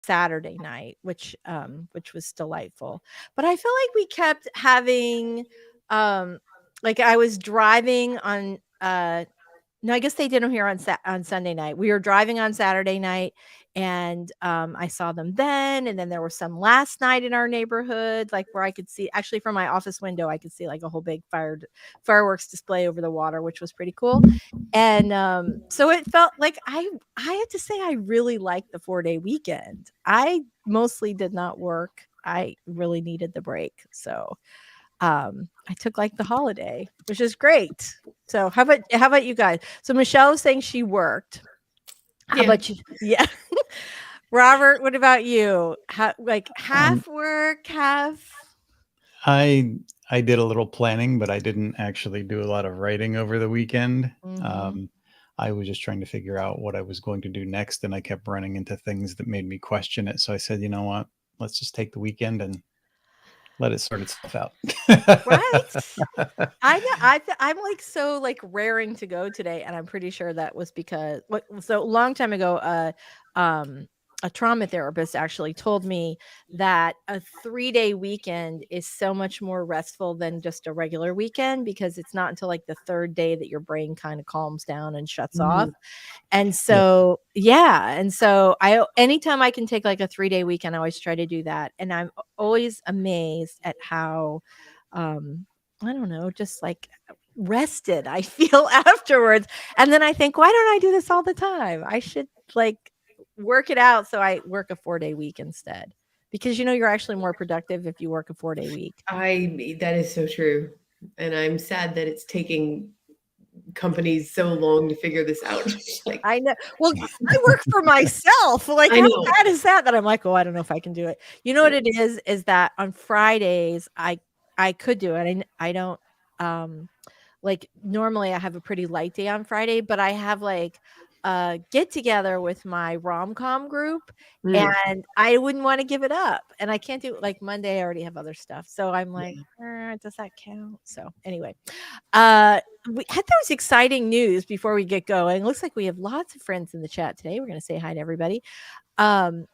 Saturday night, which was delightful. But I feel like we kept having, like I was driving on, no, I guess they did them here on Sunday night. We were driving on Saturday night, and, I saw them then, and then there were some last night in our neighborhood, like, where I could see actually from my office window, I could see, like, a whole big fireworks display over the water, which was pretty cool, and, so it felt like I have to say I really liked the 4-day weekend. I mostly did not work. I really needed the break, so I took like the holiday, which is great. So how about you guys? So Michelle is saying she worked. How Yeah. about you? Yeah. Robert, what about you? Like Um, half work, half. I I did a little planning, but I didn't actually do a lot of writing over the weekend. Mhm. Um, I was just trying to figure out what I was going to do next, and I kept running into things that made me question it. So I said, you know what? Let's just take the weekend and let it sort itself out. Right? I know. I'm like so like raring to go today, and I'm pretty sure that was because what so a long time ago, um, a trauma therapist actually told me that a 3-day weekend is so much more restful than just a regular weekend because it's not until like the third day that your brain kind of calms down and shuts off. Mhm. And Yep. so, yeah, and so anytime I can take like a 3-day weekend, I always try to do that, and I'm always amazed at how, I don't know, just like rested I feel afterwards. And then I think, why don't I do this all the time? I should like work it out so I work a 4-day week instead. Because you're actually more productive if you work a 4-day week. That is so true. And I'm sad that it's taking companies so long to figure this out. Like, I know. Well, I work for myself. Like, I how know. bad is that? That I'm like, oh, I don't know if I can do it. You know what it is that on Fridays I could do it. I don't like normally I have a pretty light day on Friday, but I have like a get together with my rom-com group Mm, and I wouldn't want to give it up. And I can't do it like Monday, I already have other stuff. So I'm like, yeah. does that count? So anyway, uh we had those exciting news before we get going. Looks like we have lots of friends in the chat today. We're going to say hi to everybody. Um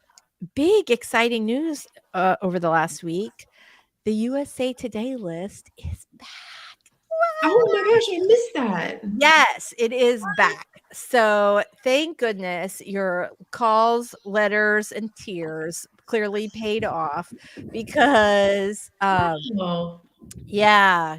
Big exciting news over the last week. The USA Today list is back. Oh my gosh, I missed that. Yes, it is back. So thank goodness your calls, letters, and tears clearly paid off because Oh, yeah,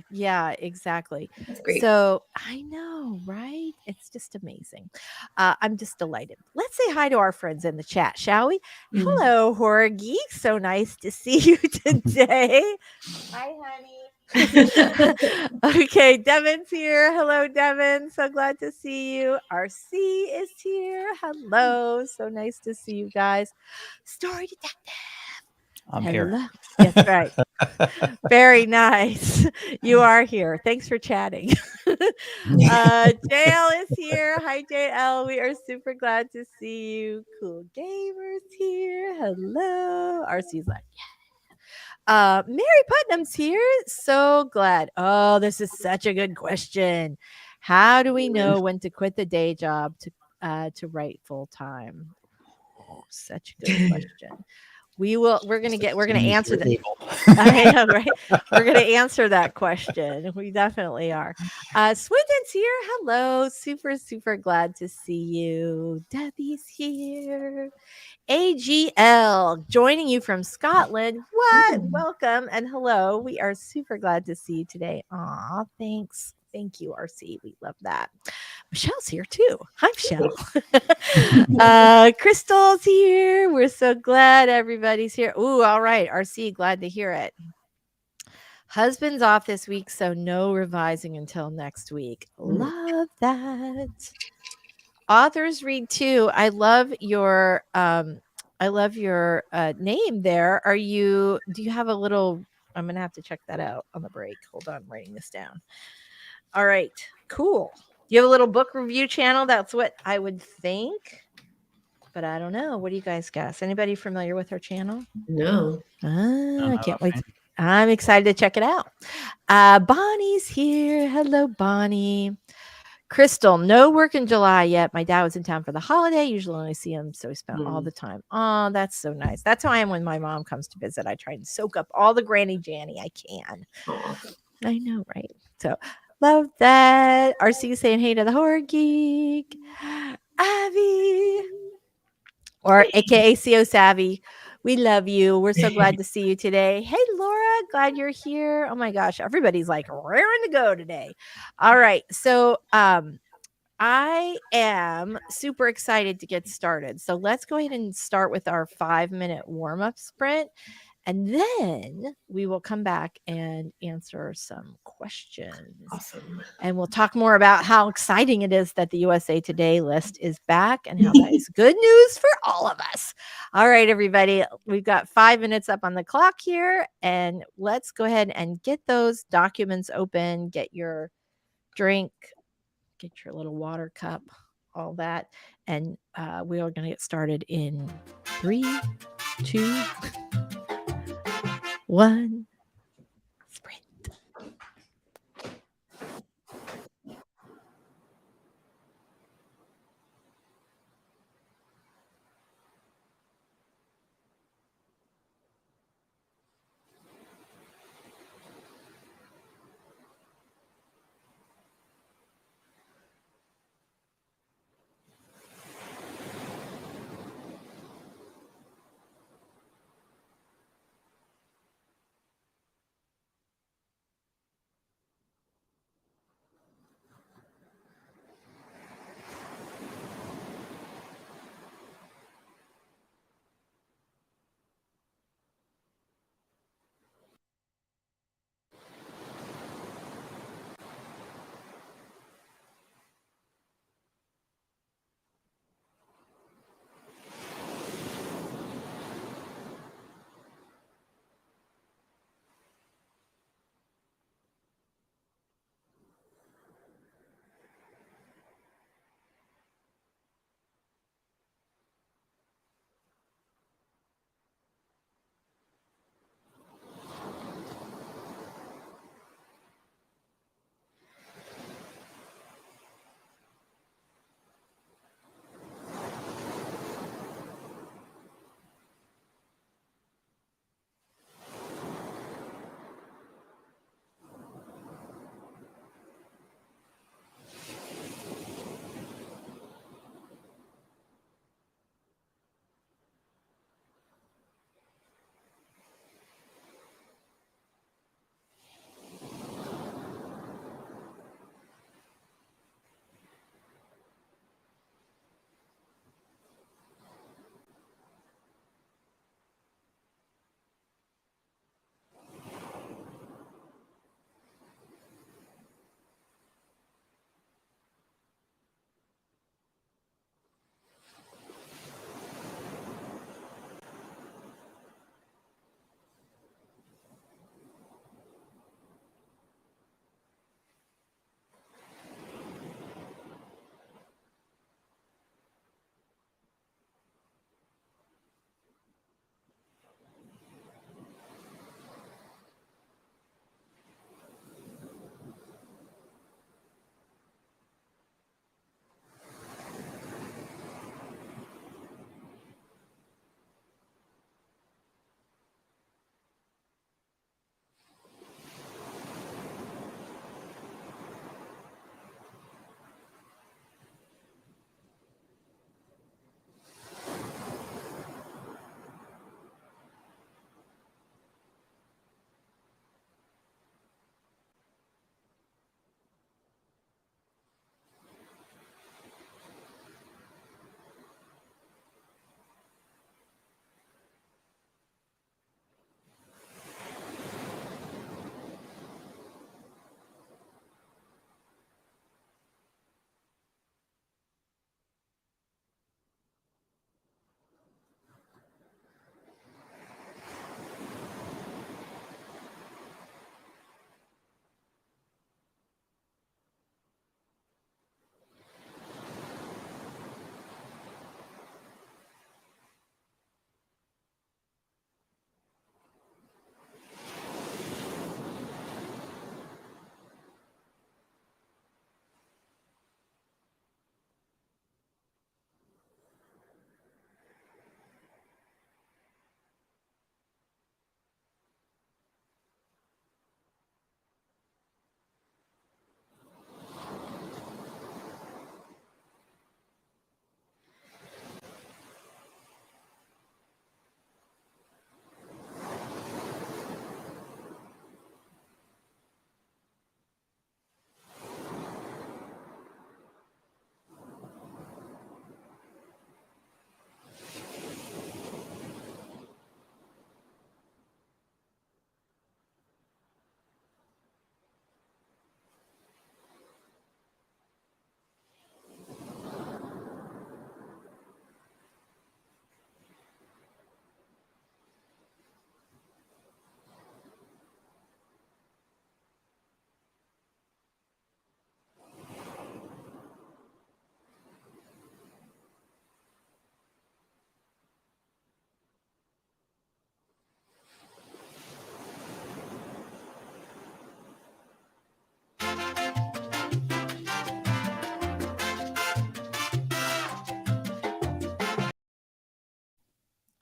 exactly. that's great. So I know, right? It's just amazing. I'm just delighted. Let's say hi to our friends in the chat, shall we? Mm. Hello, horror geek. So nice to see you today. Hi, honey. Okay, Devin's here. Hello, Devin. So glad to see you. RC is here. Hello. So nice to see you guys. Story detective. I'm here. Hello. Yes, right. Very nice. You are here. Thanks for chatting. JL is here. Hi, JL. We are super glad to see you. Cool Gamers here. Hello. RC's like, Mary Putnam's here. So glad. Oh, this is such a good question. How do we know when to quit the day job to write full time? Oh, such a good question. We're gonna As we're gonna soon as answer you're that. able. I know, right? We're gonna answer that question. We definitely are. Swindon's here. Hello. Super, super glad to see you. Debbie's here. AGL joining you from Scotland. What? Mm. Welcome and hello. We are super glad to see you today. Aw, thanks. Thank you, RC. We love that. Michelle's here too. Hi, Michelle. Crystal's here. We're so glad everybody's here. Ooh, all right. RC, glad to hear it. Husband's off this week, so no revising until next week. Love that. Authors read too. I love your name there. Do you have a little I'm gonna have to check that out on the break. Hold on, I'm writing this down. All right, cool. You have a little book review channel? That's what I would think. But I don't know. What do you guys guess? Anybody familiar with her channel? No. I I'm not can't a wait. fan. I'm excited to check it out. Bonnie's here. Hello, Bonnie. Crystal, no work in July yet. My dad was in town for the holiday. Usually only see him, so we spent all the time. Oh, that's so nice. That's how I am when my mom comes to visit. I try and soak up all the Granny Janny I can. Aw. I know, right? So love that. RC saying hey to the horror geek. Abby. Or aka CO Savvy. We love you. We're so glad to see you today. Hey Laura, glad you're here. Oh my gosh, everybody's like raring to go today. All right. So I am super excited to get started. So let's go ahead and start with our 5-minute warm-up sprint. And then we will come back and answer some questions. Awesome. And we'll talk more about how exciting it is that the USA Today list is back and how that is good news for all of us. All right, everybody, we've got 5 minutes up on the clock here. And let's go ahead and get those documents open, get your drink, get your little water cup, all that. And we are going to get started in 3, 2, 1. Sprint.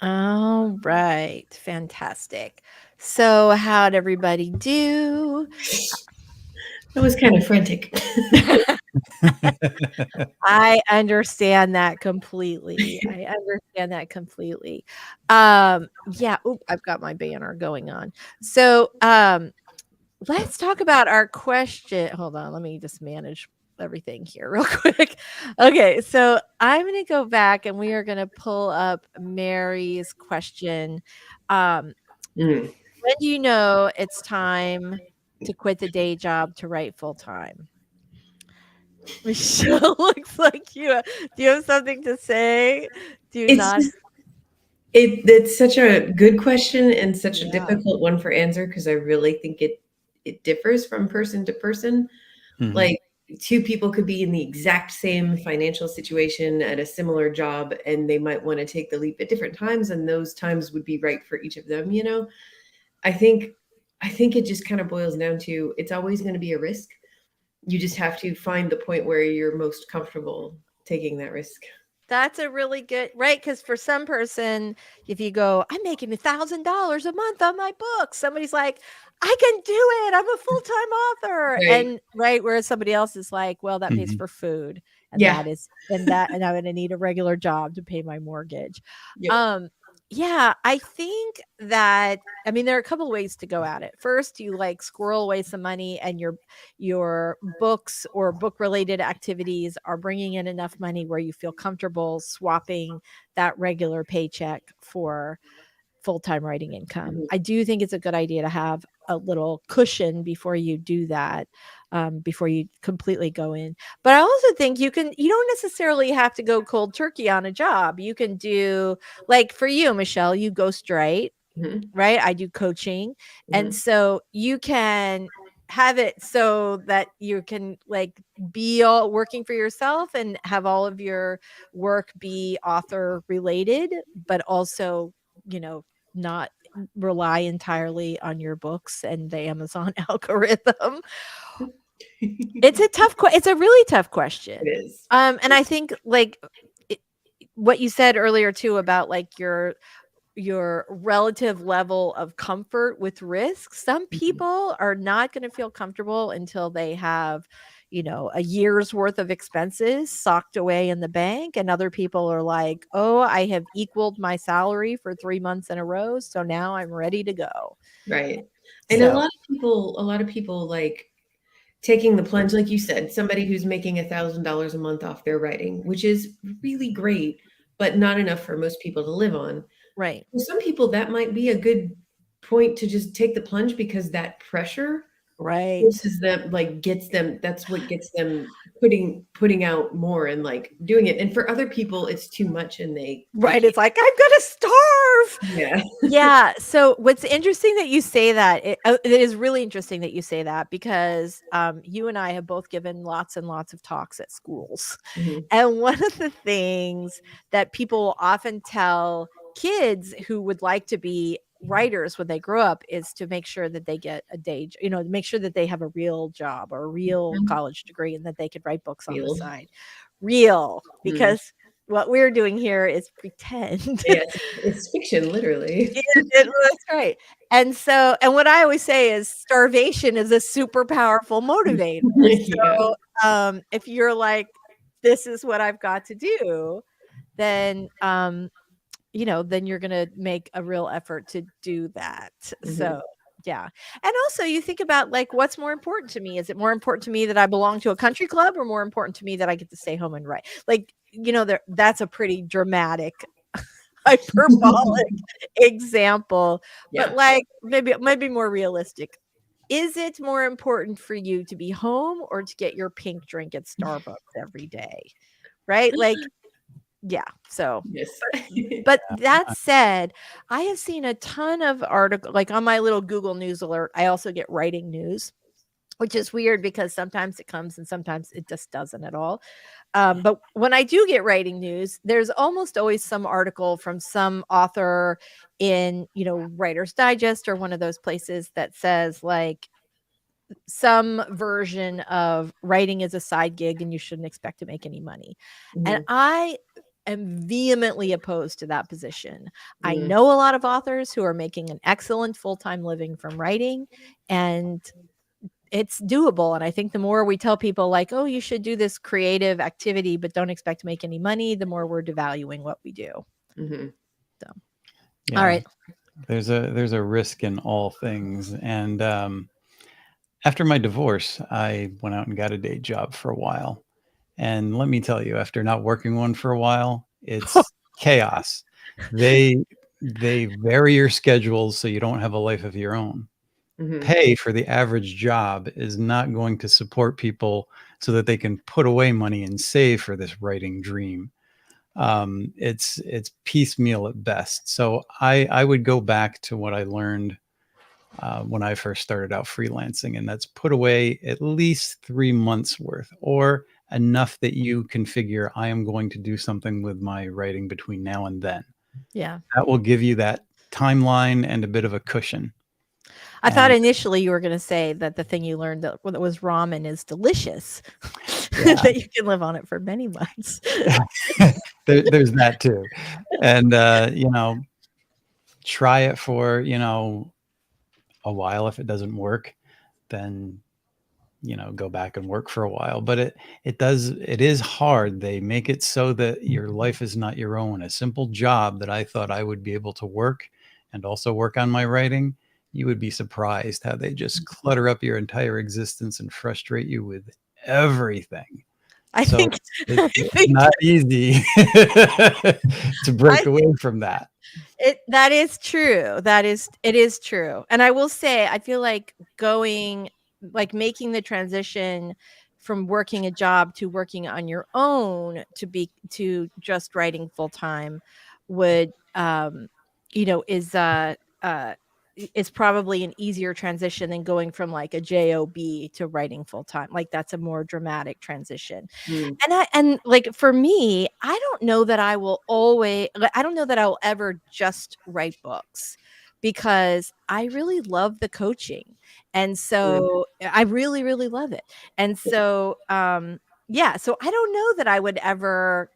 All right. Fantastic. So, how'd everybody do? That was kind of frantic. I understand that completely. I understand that completely. Yeah, oop, I've got my banner going on. So, let's talk about our question. Hold on, let me just manage everything here real quick. Okay, so I'm going to go back and we are going to pull up Mary's question. Um, Mm. when do you know it's time to quit the day job to write full time? Michelle looks like you. Do you have something to say? Do you It's not? just it's such a good question and such a Yeah. difficult one for answer because I really think it differs from person to person. Mhm. Like two people could be in the exact same financial situation at a similar job and they might want to take the leap at different times and those times would be right for each of them, you know? I think it just kind of boils down to it's always going to be a risk. You just have to find the point where you're most comfortable taking that risk. That's a really good right, because for some person, if you go, "I'm making $1,000 a month on my book," somebody's like, "I can do it. I'm a full-time author." Right. And right, whereas somebody else is like, "Well, that pays Mhm. for food, and Yeah. and I'm gonna need a regular job to pay my mortgage." Yep. Um, yeah, I think that I mean, there are a couple ways to go at it. First, you, like, squirrel away some money and your books or book related activities are bringing in enough money where you feel comfortable swapping that regular paycheck for full-time writing income. Mhm. I do think it's a good idea to have a little cushion before you do that, before you completely go in. But I also think you don't necessarily have to go cold turkey on a job. You can do like for you, Michelle, you go straight, Mhm. right? I do coaching. And Mhm. so you can have it so that you can like be all working for yourself and have all of your work be author related, but also, you know, not rely entirely on your books and the Amazon algorithm. It's a really tough It question. is. And I think like it, what you said earlier too about like your relative level of comfort with risk. Some Mhm. people are not going to feel comfortable until they have, a year's worth of expenses socked away in the bank. And other people are like, oh, I have equaled my salary for 3 months in a row. So now I'm ready to go. Right. And So, a lot of people like taking the plunge, like you said, somebody who's making $1,000 a month off their writing, which is really great, but not enough for most people to live on. right. For some people, that might be a good point to just take the plunge because that pressure Right. forces them, like gets them, that's what gets them putting out more and like doing it. And for other people, it's too much and they Right. can't. It's like, I'm going to starve. Yeah. Yeah. So what's interesting that you say that it is really interesting that you say that because you and I have both given lots and lots of talks at schools. Mhm. And one of the things that people will often tell kids who would like to be writers when they grow up is to make sure that they get a make sure that they have a real job or a real Mhm. college degree and that they could write books on the Real. side. Real, Mm. because what we're doing here is pretend. Yeah, it's fiction, literally. That's right. And what I always say is starvation is a super powerful motivator. Yeah. So, if you're like, "This is what I've got to do," then, then you're gonna make a real effort to do that. Mhm. So, yeah. And also you think about, like, what's more important to me? Is it more important to me that I belong to a country club or more important to me that I get to stay home and write? Like, that's a pretty dramatic hyperbolic example, but, Yeah. like, maybe more realistic. Is it more important for you to be home or to get your pink drink at Starbucks every day? Right? Like, yeah, so Yes. but that said, I have seen a ton of article like, on my little Google News alert, I also get writing news, which is weird because sometimes it comes and sometimes it just doesn't at all. But when I do get writing news, there's almost always some article from some author in, Writer's Digest or one of those places that says like some version of writing is a side gig and you shouldn't expect to make any money. And Mhm. I am vehemently opposed to that position. I Mm. know a lot of authors who are making an excellent full-time living from writing, and it's doable. And I think the more we tell people like, oh, you should do this creative activity, but don't expect to make any money, the more we're devaluing what we do. Mhm. So, Yeah. all right. There's a risk in all things. And after my divorce, I went out and got a day job for a while. And let me tell you, after not working one for a while, it's chaos. They vary your schedules so you don't have a life of your own. Mhm. Pay for the average job is not going to support people so that they can put away money and save for this writing dream. It's piecemeal at best. So I would go back to what I learned when I first started out freelancing, and that's put away at least 3 months worth, or enough that you can figure I am going to do something with my writing between now and then. Yeah. That will give you that timeline and a bit of a cushion. I thought And initially you were going to say that the thing you learned that was ramen is delicious, Yeah. that you can live on it for many months. there's that too. And try it for a while. If it doesn't work, then go back and work for a while. But it is hard. They make it so that your life is not your own. A simple job that I thought I would be able to work and also work on my writing, you would be surprised how they just clutter up your entire existence and frustrate you with everything. I So think, it's not easy to break away from that. that is true. It is true. And I will say, I feel like making the transition from working a job to working on your own to just writing full time would, is probably an easier transition than going from like a job to writing full time. Like that's a more dramatic transition. Mm. And like for me, I don't know that I don't know that I'll ever just write books, because I really love the coaching. And so I really, really love it. And so, so I don't know that I would ever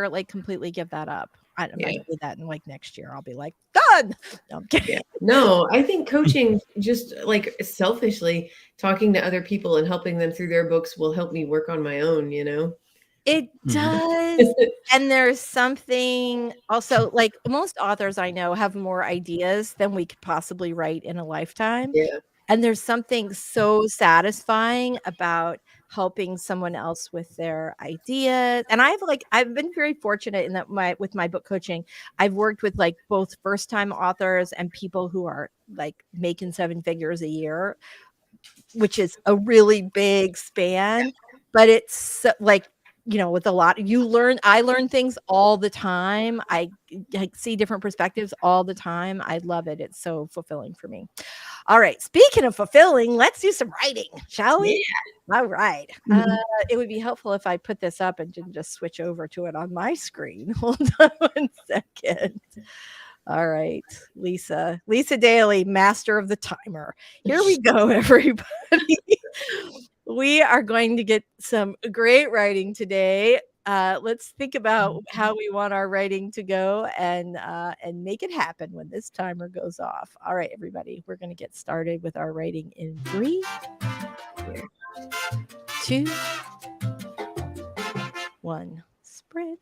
like completely give that up. I might Yeah. do that in like next year. I'll be like, done. No, I'm kidding. Yeah. No, I think coaching, just like selfishly talking to other people and helping them through their books, will help me work on my own, It Mhm. does. And there's something also, like most authors I know have more ideas than we could possibly write in a lifetime. Yeah. And there's something so satisfying about helping someone else with their ideas. And I've been very fortunate in that with my book coaching, I've worked with like both first-time authors and people who are like making 7 figures a year, which is a really big span. But it's like, with a lot, I learn things all the time. I see different perspectives all the time. I love it. It's so fulfilling for me. All right. Speaking of fulfilling, let's do some writing, shall we? Yeah. All right. Mhm. It would be helpful if I put this up and didn't just switch over to it on my screen. Hold on 1 second. All right. Lisa Daly, master of the timer. Here we go, everybody. We are going to get some great writing today. Let's think about how we want our writing to go and make it happen when this timer goes off. All right, everybody, we're going to get started with our writing in 3, 2, 1. Spread.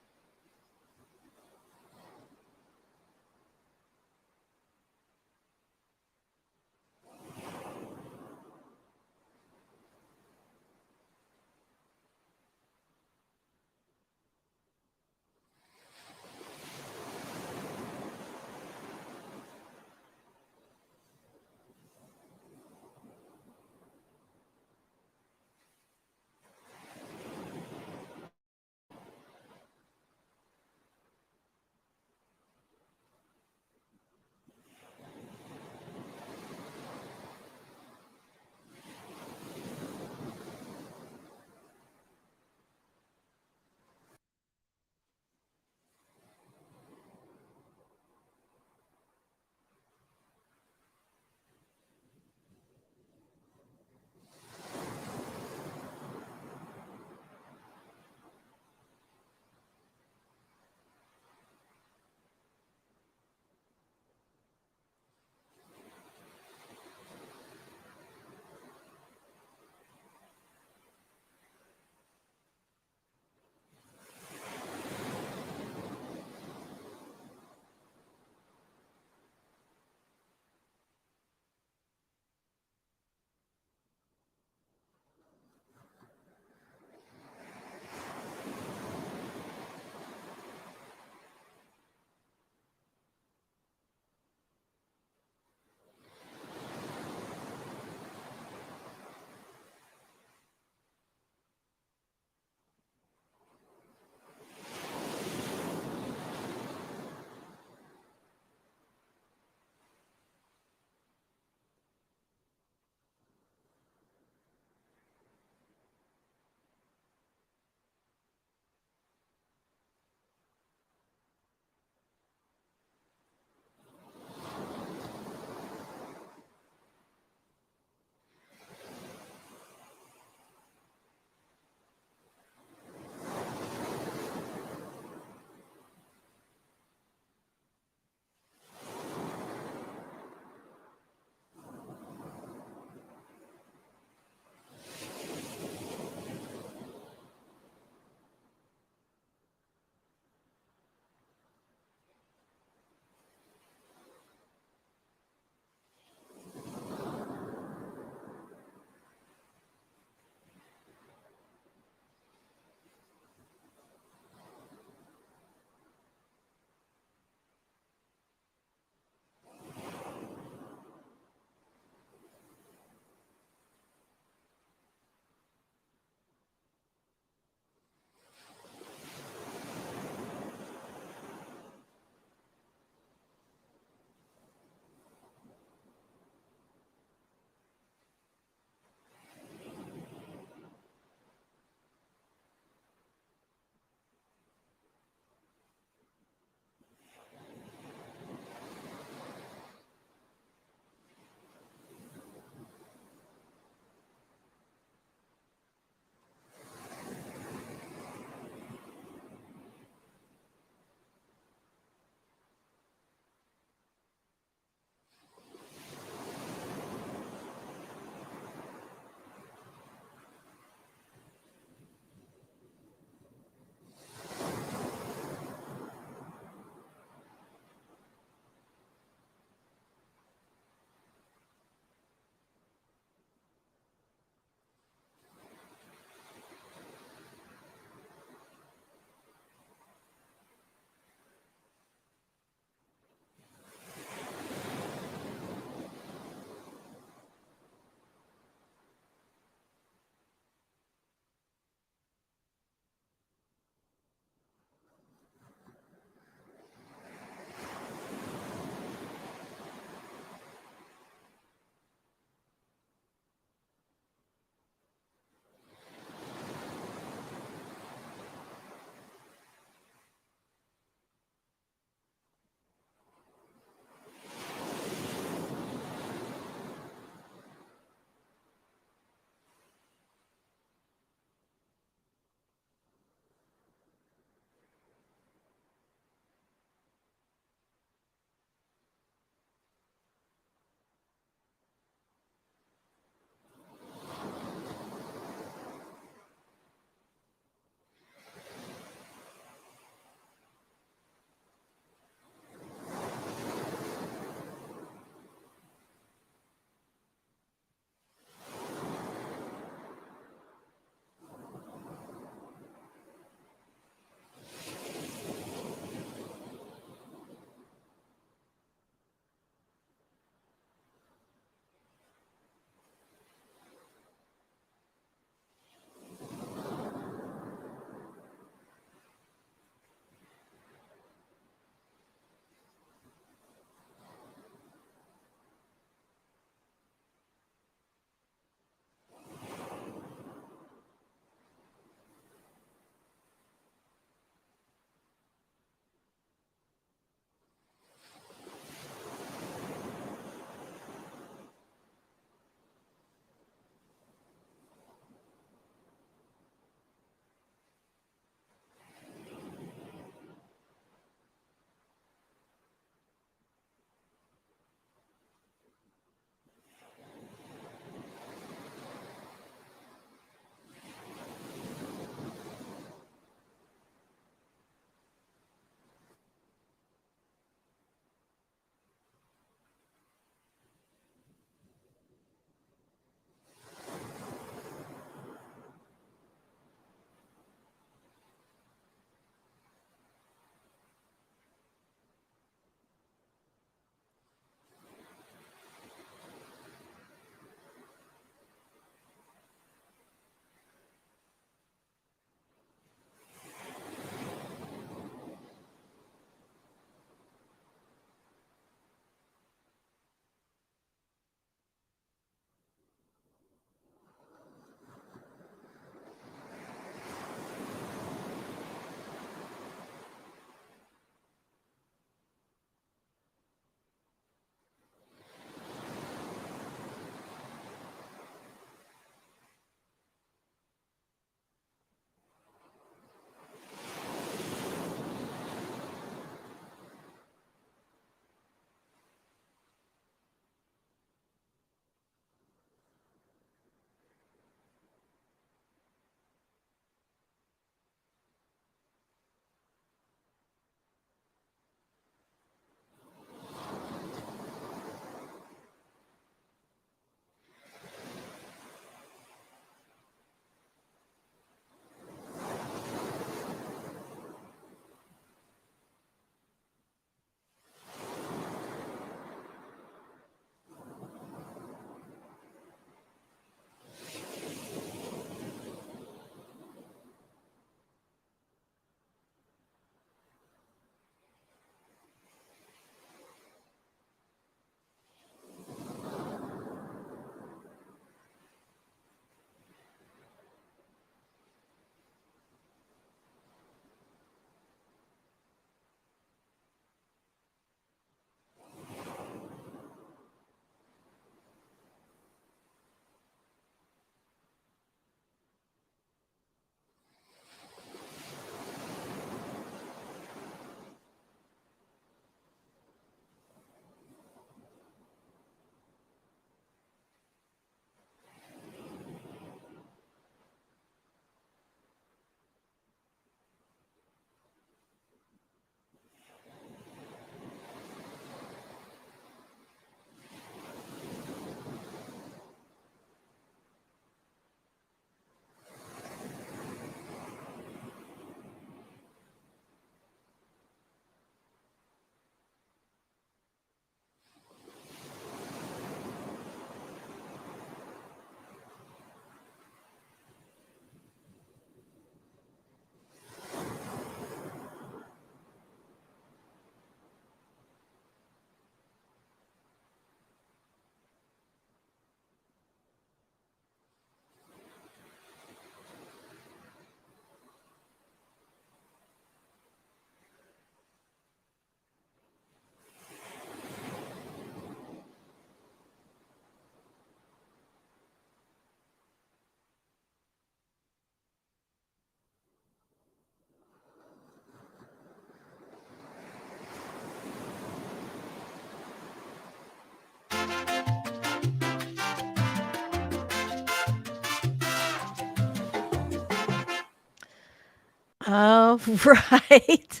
Oh, right.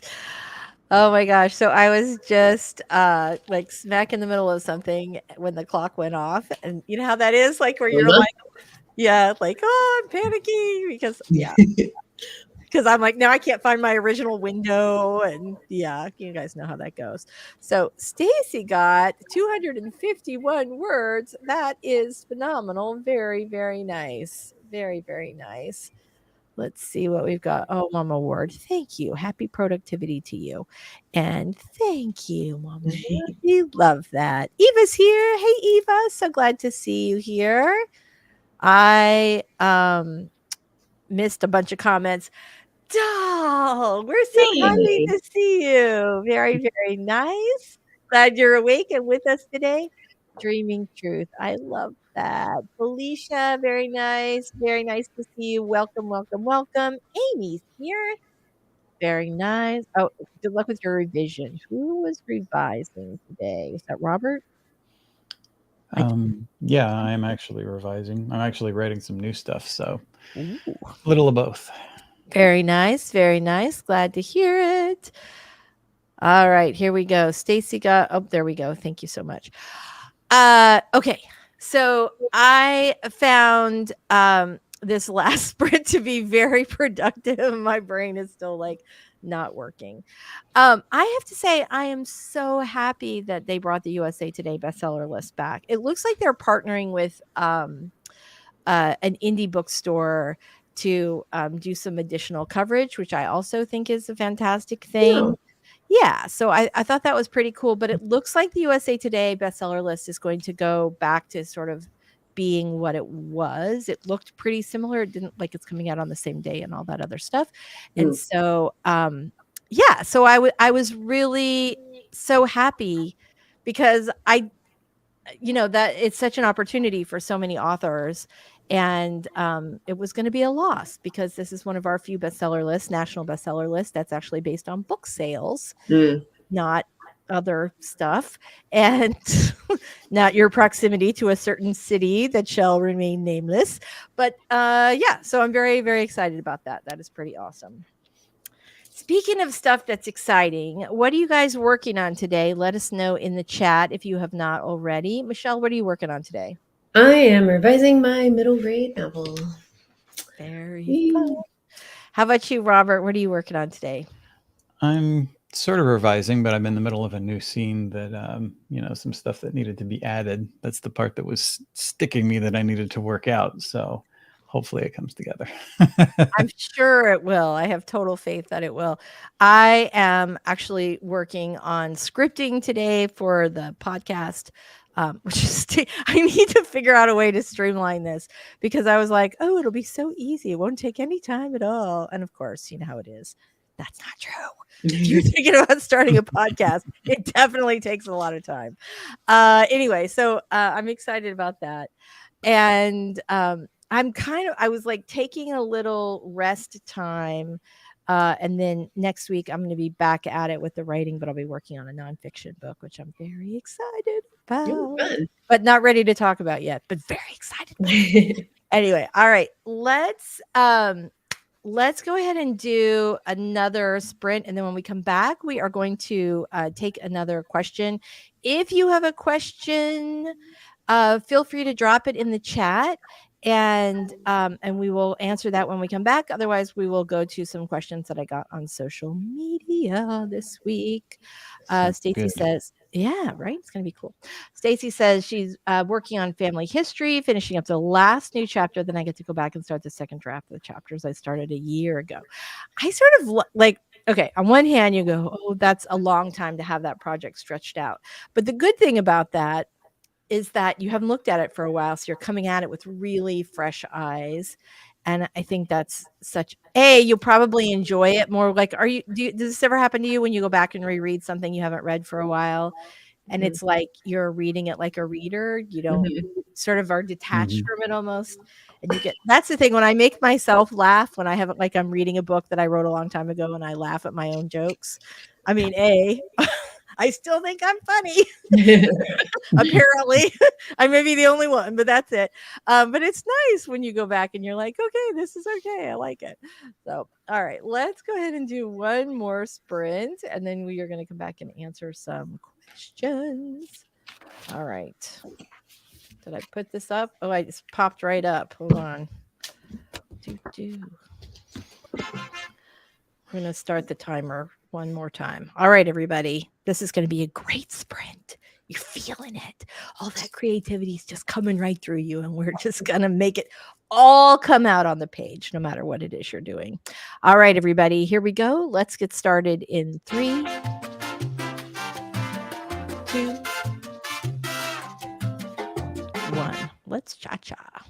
Oh my gosh. So I was just like smack in the middle of something when the clock went off. And you know how that is? Like where you're Uh-huh. like, yeah, like, oh, I'm panicking because because I'm like, no, I can't find my original window. And yeah, you guys know how that goes. So Stacy got 251 words. That is phenomenal. Very, very nice. Very, very nice. Let's see what we've got. Oh, Mama Ward, thank you. Happy productivity to you. And thank you, Mama Ward. We love that. Eva's here. Hey, Eva. So glad to see you here. I missed a bunch of comments. Doll, we're so happy Hey. to see you. Very, very nice. Glad you're awake and with us today. Dreaming truth. I love that. Felicia, very nice. Very nice to see you. Welcome, welcome, welcome. Amy's here. Very nice. Oh, good luck with your revision. Who was revising today? Was that Robert? Yeah, I'm actually revising. I'm actually writing some new stuff, so Ooh. a little of both. Very nice. Very nice. Glad to hear it. All right, here we go. Stacy got there we go. Thank you so much. Okay. So I found this last sprint to be very productive. My brain is still like not working. I have to say I am so happy that they brought the USA Today bestseller list back. It looks like they're partnering with an indie bookstore to do some additional coverage, which I also think is a fantastic thing. Yeah, so I thought that was pretty cool, but it looks like the USA Today bestseller list is going to go back to sort of being what it was. It looked pretty similar. It didn't like it's coming out on the same day and all that other stuff. And so yeah, so I was really so happy because that it's such an opportunity for so many authors. And it was going to be a loss because this is one of our few bestseller lists, national bestseller list that's actually based on book sales, not other stuff, and not your proximity to a certain city that shall remain nameless. But yeah, so I'm very, very excited about that. That is pretty awesome. Speaking of stuff that's exciting, what are you guys working on today? Let us know in the chat if you have not already. Michelle, what are you working on today? I am revising my middle grade novel. Very fun. How about you, Robert? What are you working on today? I'm sort of revising, but I'm in the middle of a new scene that, some stuff that needed to be added. That's the part that was sticking me that I needed to work out. So hopefully it comes together. I'm sure it will. I have total faith that it will. I am actually working on scripting today for the podcast, which is I need to figure out a way to streamline this because I was like, oh, it'll be so easy. It won't take any time at all. And of course, you know how it is. That's not true. If you're thinking about starting a podcast, it definitely takes a lot of time. Anyway, so I'm excited about that. And I was like taking a little rest time. And then next week I'm going to be back at it with the writing, but I'll be working on a nonfiction book, which I'm very excited about, but not ready to talk about yet, but very excited. Anyway, all right, let's go ahead and do another sprint. And then when we come back, we are going to take another question. If you have a question, feel free to drop it in the chat and we will answer that when we come back. Otherwise, we will go to some questions that I got on social media this week. Stacy says, yeah, right. It's going to be cool. Stacy says she's working on family history, finishing up the last new chapter. Then I get to go back and start the second draft of the chapters I started a year ago. I sort of like, okay, on one hand, you go, oh, that's a long time to have that project stretched out. But the good thing about that is that you haven't looked at it for a while. So you're coming at it with really fresh eyes. And I think that's you'll probably enjoy it more. Like, does this ever happen to you when you go back and reread something you haven't read for a while? And it's like you're reading it like a reader. You don't sort of are detached from it almost. And that's the thing when I make myself laugh when I haven't, like I'm reading a book that I wrote a long time ago and I laugh at my own jokes. I mean, I still think I'm funny. Apparently, I may be the only one, but that's it. But it's nice when you go back and you're like, okay, this is okay. I like it. So, all right, let's go ahead and do one more sprint, and then we are going to come back and answer some questions. All right. Did I put this up? Oh, I just popped right up. Hold on. I'm going to start the timer one more time. All right, everybody. This is going to be a great sprint. You're feeling it. All that creativity is just coming right through you, and we're just going to make it all come out on the page, no matter what it is you're doing. All right, everybody. Here we go. Let's get started in 3, 2, 1. Let's cha-cha.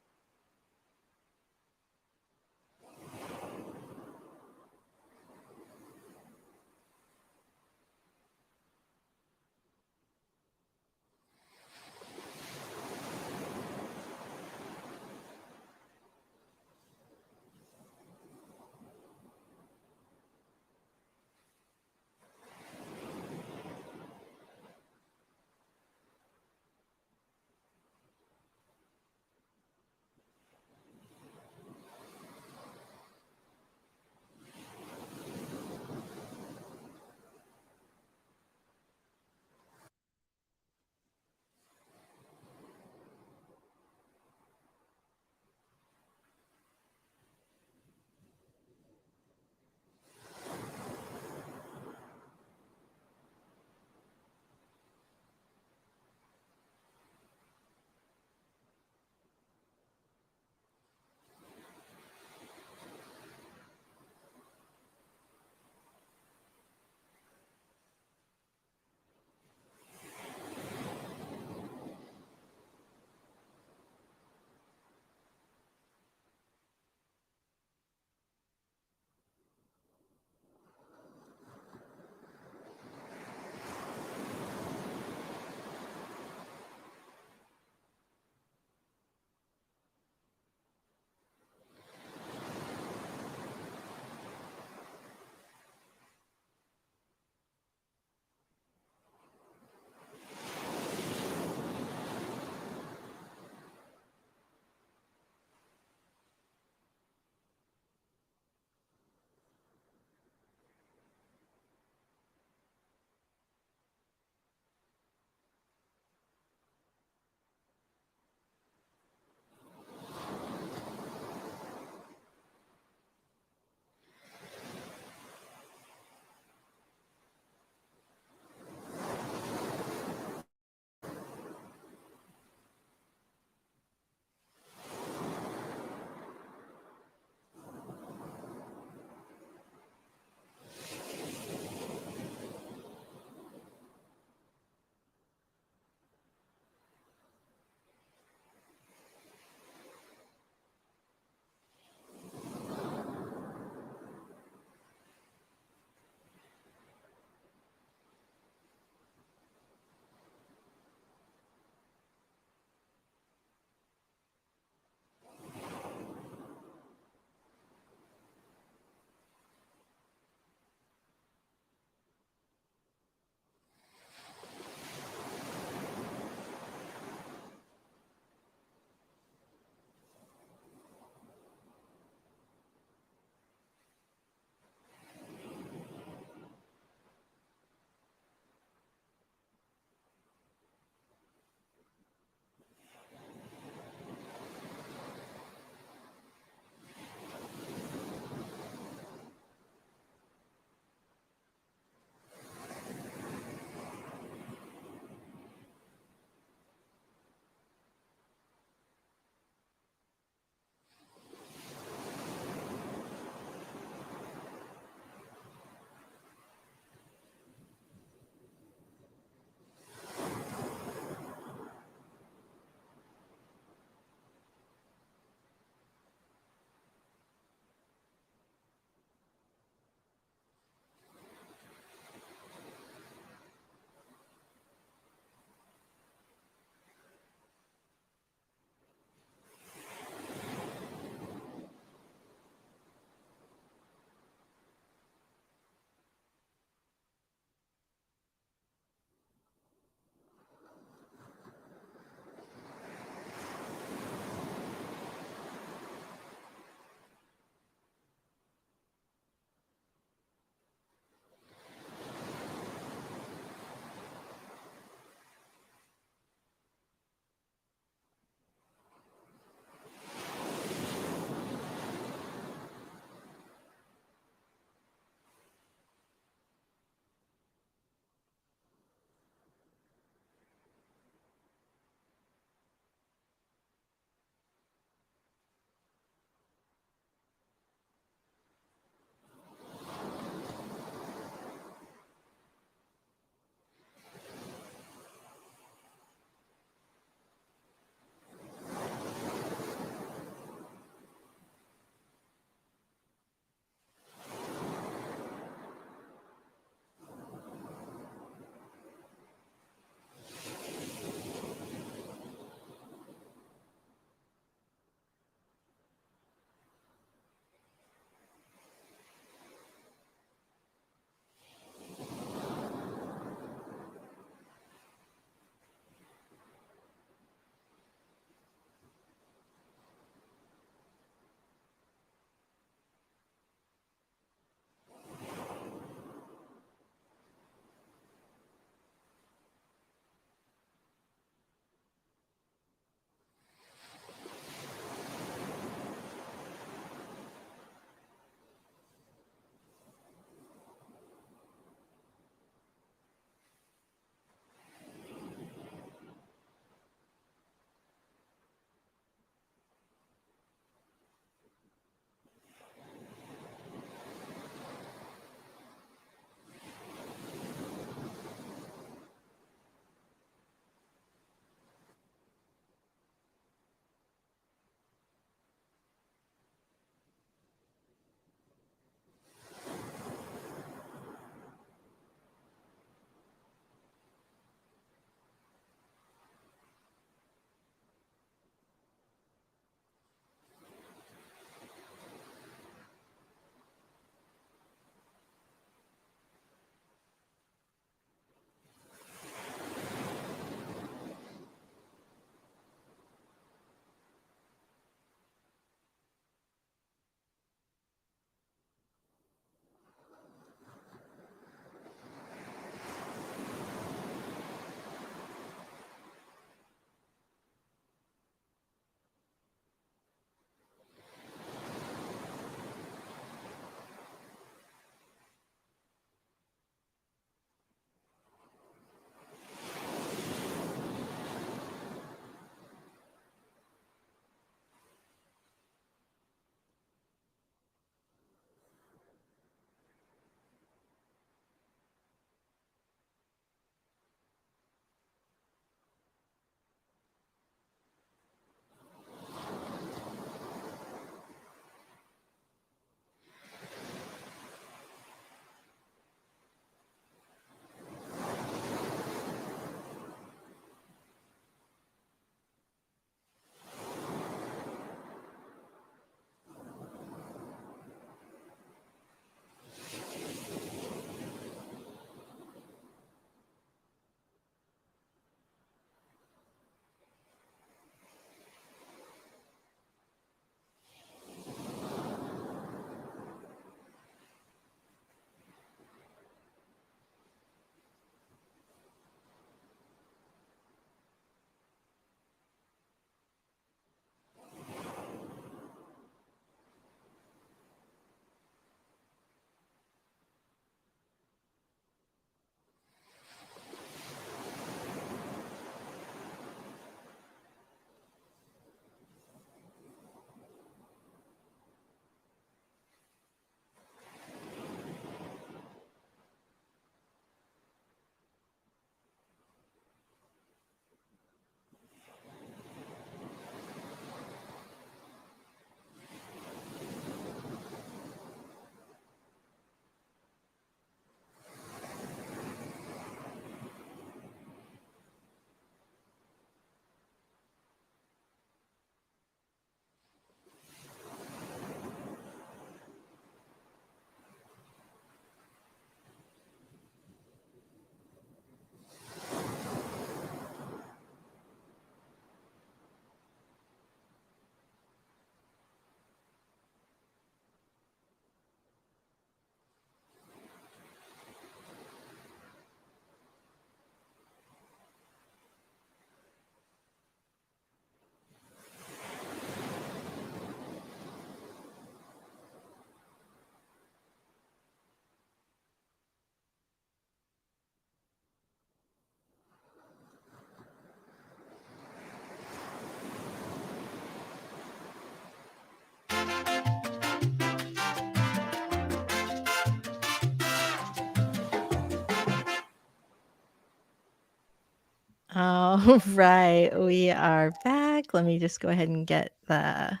All right, we are back. Let me just go ahead and get there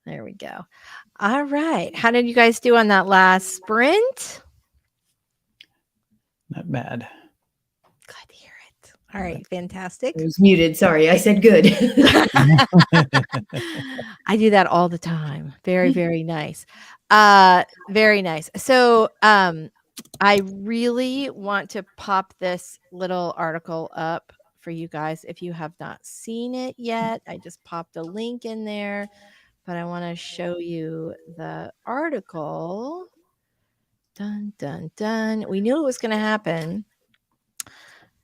we go. All right. How did you guys do on that last sprint? Not bad. Glad to hear it. All right, fantastic. I was muted. Sorry, I said good. I do that all the time. Very, very nice. Very nice. So, I really want to pop this little article up for you guys if you have not seen it yet. I just popped a link in there, but I want to show you the article. Dun, dun, dun. We knew it was going to happen.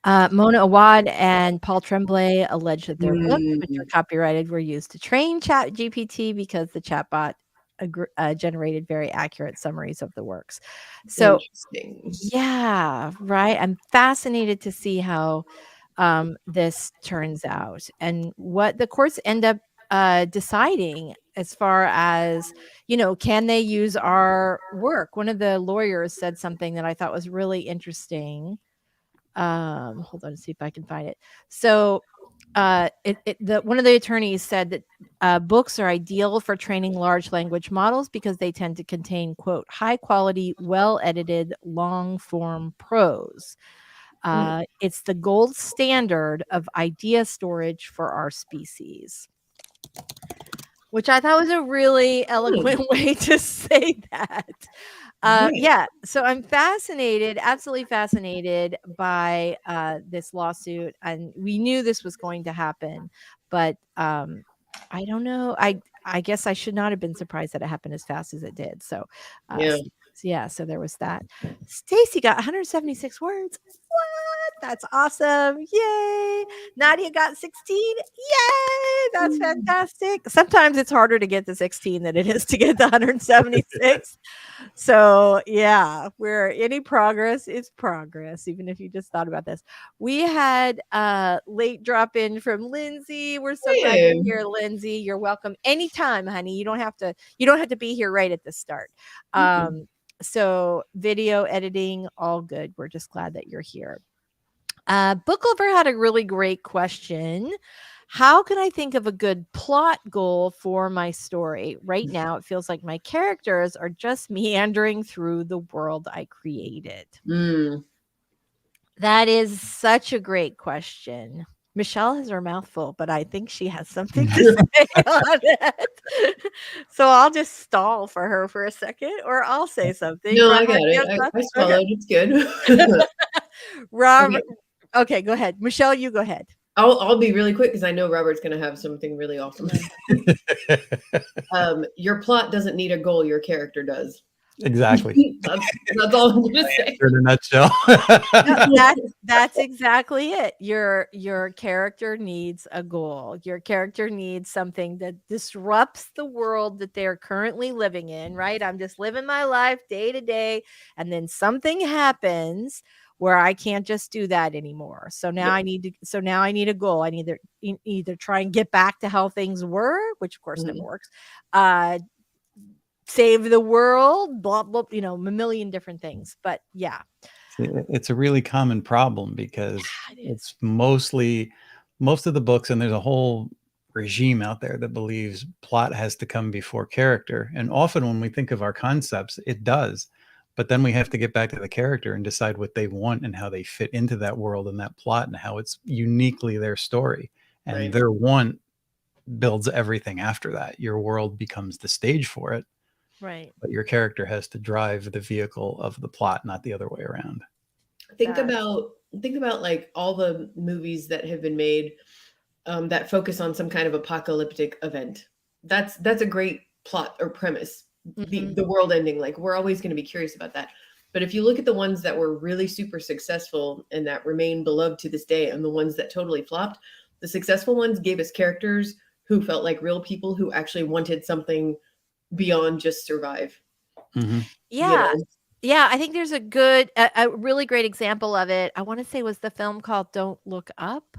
Mona Awad and Paul Tremblay alleged that their books, which are copyrighted, were used to train ChatGPT because the chatbot generated very accurate summaries of the works. So, yeah, right. I'm fascinated to see how this turns out and what the courts end up deciding as far as, can they use our work? One of the lawyers said something that I thought was really interesting. Hold on to see if I can find it. So one of the attorneys said that books are ideal for training large language models because they tend to contain, quote, high quality, well edited, long form prose. It's the gold standard of idea storage for our species, which I thought was a really eloquent way to say that. Yeah, so I'm fascinated, absolutely fascinated by this lawsuit, and we knew this was going to happen, but I don't know. I guess I should not have been surprised that it happened as fast as it did. So, so there was that. Stacy got 176 words. What? That's awesome. Yay. Nadia got 16. Yay. That's fantastic. Sometimes it's harder to get the 16 than it is to get the 176. So yeah, where any progress is progress, even if you just thought about this. We had a late drop in from Lindsay. We're so glad you're here, Lindsay. You're welcome anytime, honey. You don't have to be here right at the start. So video editing, all good. We're just glad that you're here. Booklover had a really great question. How can I think of a good plot goal for my story? Right now, it feels like my characters are just meandering through the world I created. That is such a great question. Michelle has her mouth full, but I think she has something to say on it. So I'll just stall for her for a second, or I'll say something. No, I got it. I swallowed. Okay. It's good. Robert. Okay, go ahead. Michelle, you go ahead. I'll be really quick because I know Robert's going to have something really awesome. Your plot doesn't need a goal. Your character does. Exactly. That's all I'm going to say. In a nutshell. That's exactly it. Your character needs a goal. Your character needs something that disrupts the world that they're currently living in, right? I'm just living my life day to day, and then something happens where I can't just do that anymore. So now I need a goal. I need to either try and get back to how things were, which of course never works. Save the world, blah, blah, a million different things. But yeah. It's a really common problem because it's most of the books, and there's a whole regime out there that believes plot has to come before character. And often when we think of our concepts, it does. But then we have to get back to the character and decide what they want and how they fit into that world and that plot and how it's uniquely their story. And their want builds everything after that. Your world becomes the stage for it. Right. But your character has to drive the vehicle of the plot, not the other way around. Think about like all the movies that have been made that focus on some kind of apocalyptic event. That's a great plot or premise. The world ending, like we're always going to be curious about that. But if you look at the ones that were really super successful and that remain beloved to this day, and the ones that totally flopped, the successful ones gave us characters who felt like real people who actually wanted something beyond just survive. Yeah. Yeah, I think there's a really great example of it. I want to say was the film called Don't Look Up.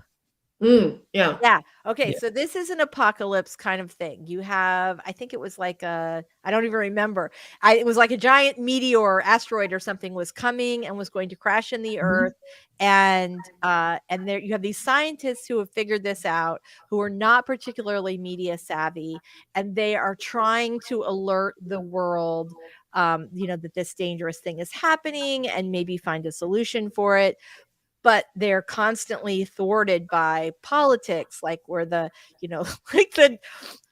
Yeah. Yeah. Okay. Yeah. So this is an apocalypse kind of thing. You have, I think it was like I don't even remember. It was like a giant meteor or asteroid or something was coming and was going to crash in the Mhm. earth. And there you have these scientists who have figured this out, who are not particularly media savvy, and they are trying to alert the world, that this dangerous thing is happening and maybe find a solution for it, but they're constantly thwarted by politics, like where like the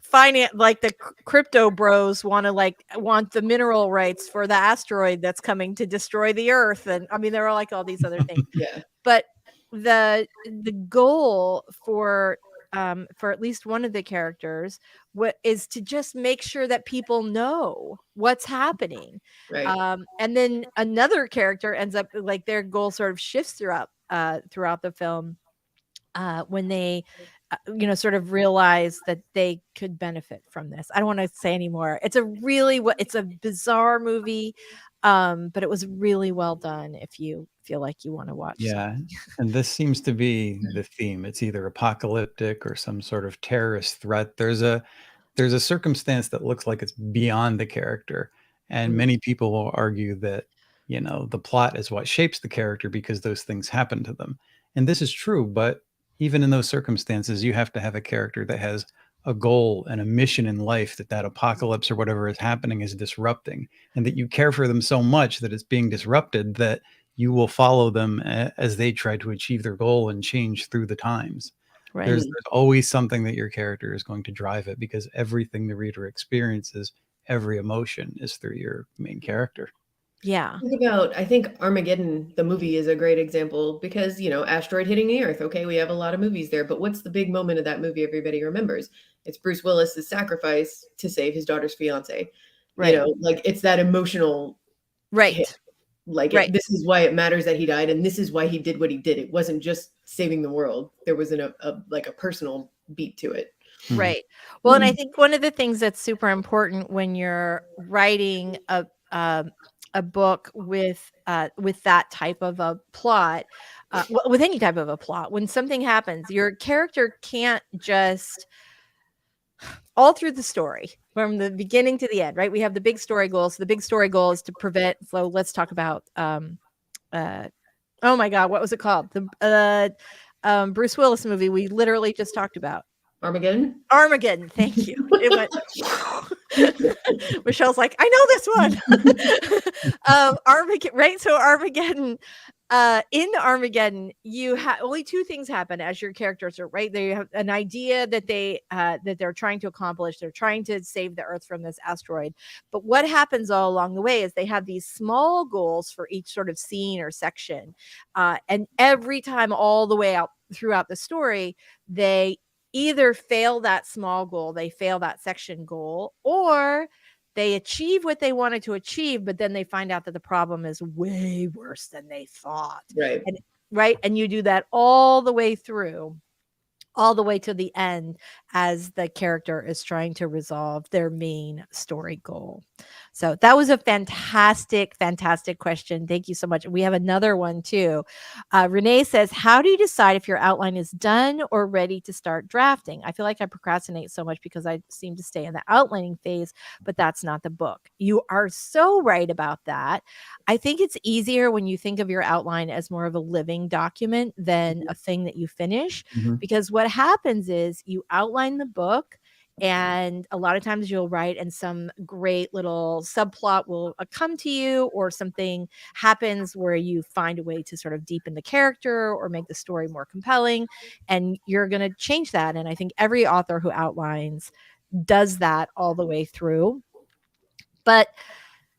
finance, like the crypto bros want the mineral rights for the asteroid that's coming to destroy the earth. And I mean, there are like all these other things, Yeah. but the goal for at least one of the characters is to just make sure that people know what's happening. Right. And then another character ends up like their goal sort of shifts throughout the film, when they sort of realize that they could benefit from this. I don't want to say anymore. It's a bizarre movie, but it was really well done if you feel like you want to watch Yeah. And this seems to be the theme. It's either apocalyptic or some sort of terrorist threat. There's a circumstance that looks like it's beyond the character. And Mhm. many people will argue that, the plot is what shapes the character because those things happen to them. And this is true, but even in those circumstances, you have to have a character that has a goal and a mission in life that apocalypse or whatever is happening is disrupting, and that you care for them so much that it's being disrupted that you will follow them as they try to achieve their goal and change through the times. Right. There's always something that your character is going to drive it because everything the reader experiences, every emotion is through your main character. Yeah. I think Armageddon, the movie, is a great example because, asteroid hitting the Earth. Okay, we have a lot of movies there, but what's the big moment of that movie everybody remembers? It's Bruce Willis's sacrifice to save his daughter's fiance. Right. Like it's that emotional Right. hit. Like Right. this is why it matters that he died, and this is why he did what he did. It wasn't just saving the world. There was a personal beat to it. Mhm. Right. Well, and I think one of the things that's super important when you're writing a book with that type of a plot, with any type of a plot, when something happens, your character can't just all through the story from the beginning to the end, right? We have the big story goals. So the big story goal is to prevent. So let's talk about oh my God, what was it called? The Bruce Willis movie we literally just talked about. Armageddon. Thank you. It went. Michelle's like, I know this one. Armageddon, right? So Armageddon. In Armageddon, you have only two things happen as your characters are right. They have an idea that they're trying to accomplish. They're trying to save the Earth from this asteroid. But what happens all along the way is they have these small goals for each sort of scene or section, and every time, all the way out throughout the story, they either fail that small goal, they fail that section goal, or they achieve what they wanted to achieve, but then they find out that the problem is way worse than they thought. Right. And you do that all the way through, all the way to the end, as the character is trying to resolve their main story goal. So that was a fantastic question. Thank you so much. We have another one too. Renee says, how do you decide if your outline is done or ready to start drafting? I feel like I procrastinate so much because I seem to stay in the outlining phase, but that's not the book. You are so right about that. I think it's easier when you think of your outline as more of a living document than a thing that you finish, because what happens is you outline the book, and a lot of times you'll write and some great little subplot will come to you, or something happens where you find a way to sort of deepen the character or make the story more compelling, and you're going to change that. And I think every author who outlines does that all the way through. But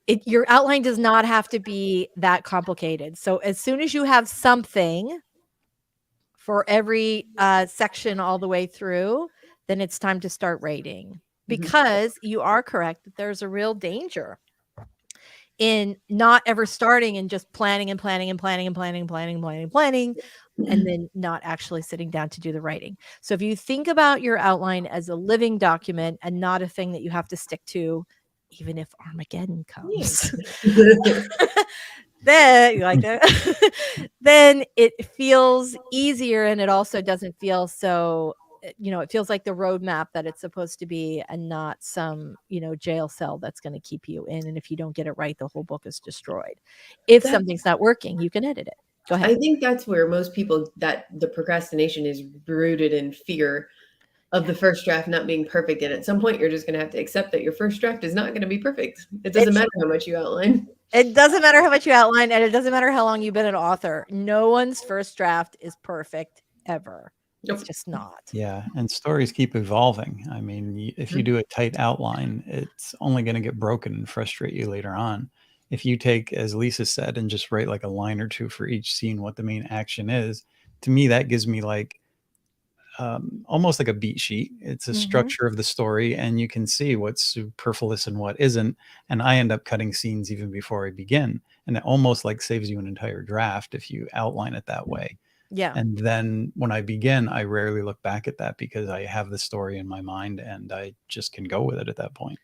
your outline does not have to be that complicated. So as soon as you have something for every section all the way through, then it's time to start rating, because you are correct that there's a real danger in not ever starting and just planning and planning and planning and planning and planning and planning and planning, and then not actually sitting down to do the writing. So if you think about your outline as a living document and not a thing that you have to stick to, even if Armageddon comes, then you like that, then it feels easier, and it also doesn't feel so, it feels like the roadmap that it's supposed to be, and not some, jail cell that's going to keep you in. And if you don't get it right, the whole book is destroyed. If That something's not working, you can edit it. Go ahead. I think that's where most people, that the procrastination is rooted in fear of the first draft not being perfect. And at some point, you're just going to have to accept that your first draft is not going to be perfect. It doesn't It, matter how much you outline. it doesn't matter how much you outline, and it doesn't matter how long you've been an author. No one's first draft is perfect ever. It's Nope. just not. Yeah, and stories keep evolving. I mean, if you do a tight outline, it's only going to get broken and frustrate you later on. If you take, as Lisa said, and just write like a line or two for each scene, what the main action is, to me, that gives me like almost like a beat sheet. It's a Mhm. structure of the story, and you can see what's superfluous and what isn't. And I end up cutting scenes even before I begin. And it almost like saves you an entire draft if you outline it that way. Yeah. And then when I begin, I rarely look back at that because I have the story in my mind and I just can go with it at that point.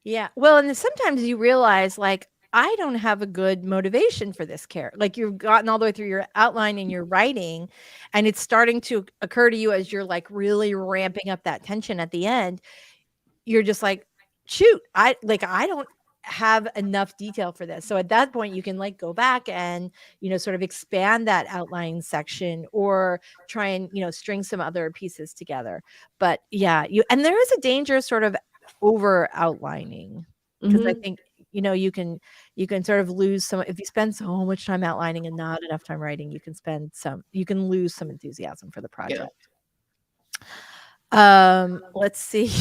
Yeah. Well, and then sometimes you realize, like, I don't have a good motivation for this character. Like, you've gotten all the way through your outline and your writing, and it's starting to occur to you as you're like really ramping up that tension at the end. You're just like, shoot, I don't have enough detail for this. So at that point, you can like go back and, sort of expand that outline section, or try and, string some other pieces together. But yeah, and there is a danger sort of over outlining, because I Mhm. think, you can sort of lose some if you spend so much time outlining and not enough time writing. You can lose some enthusiasm for the Yeah. project. Let's see.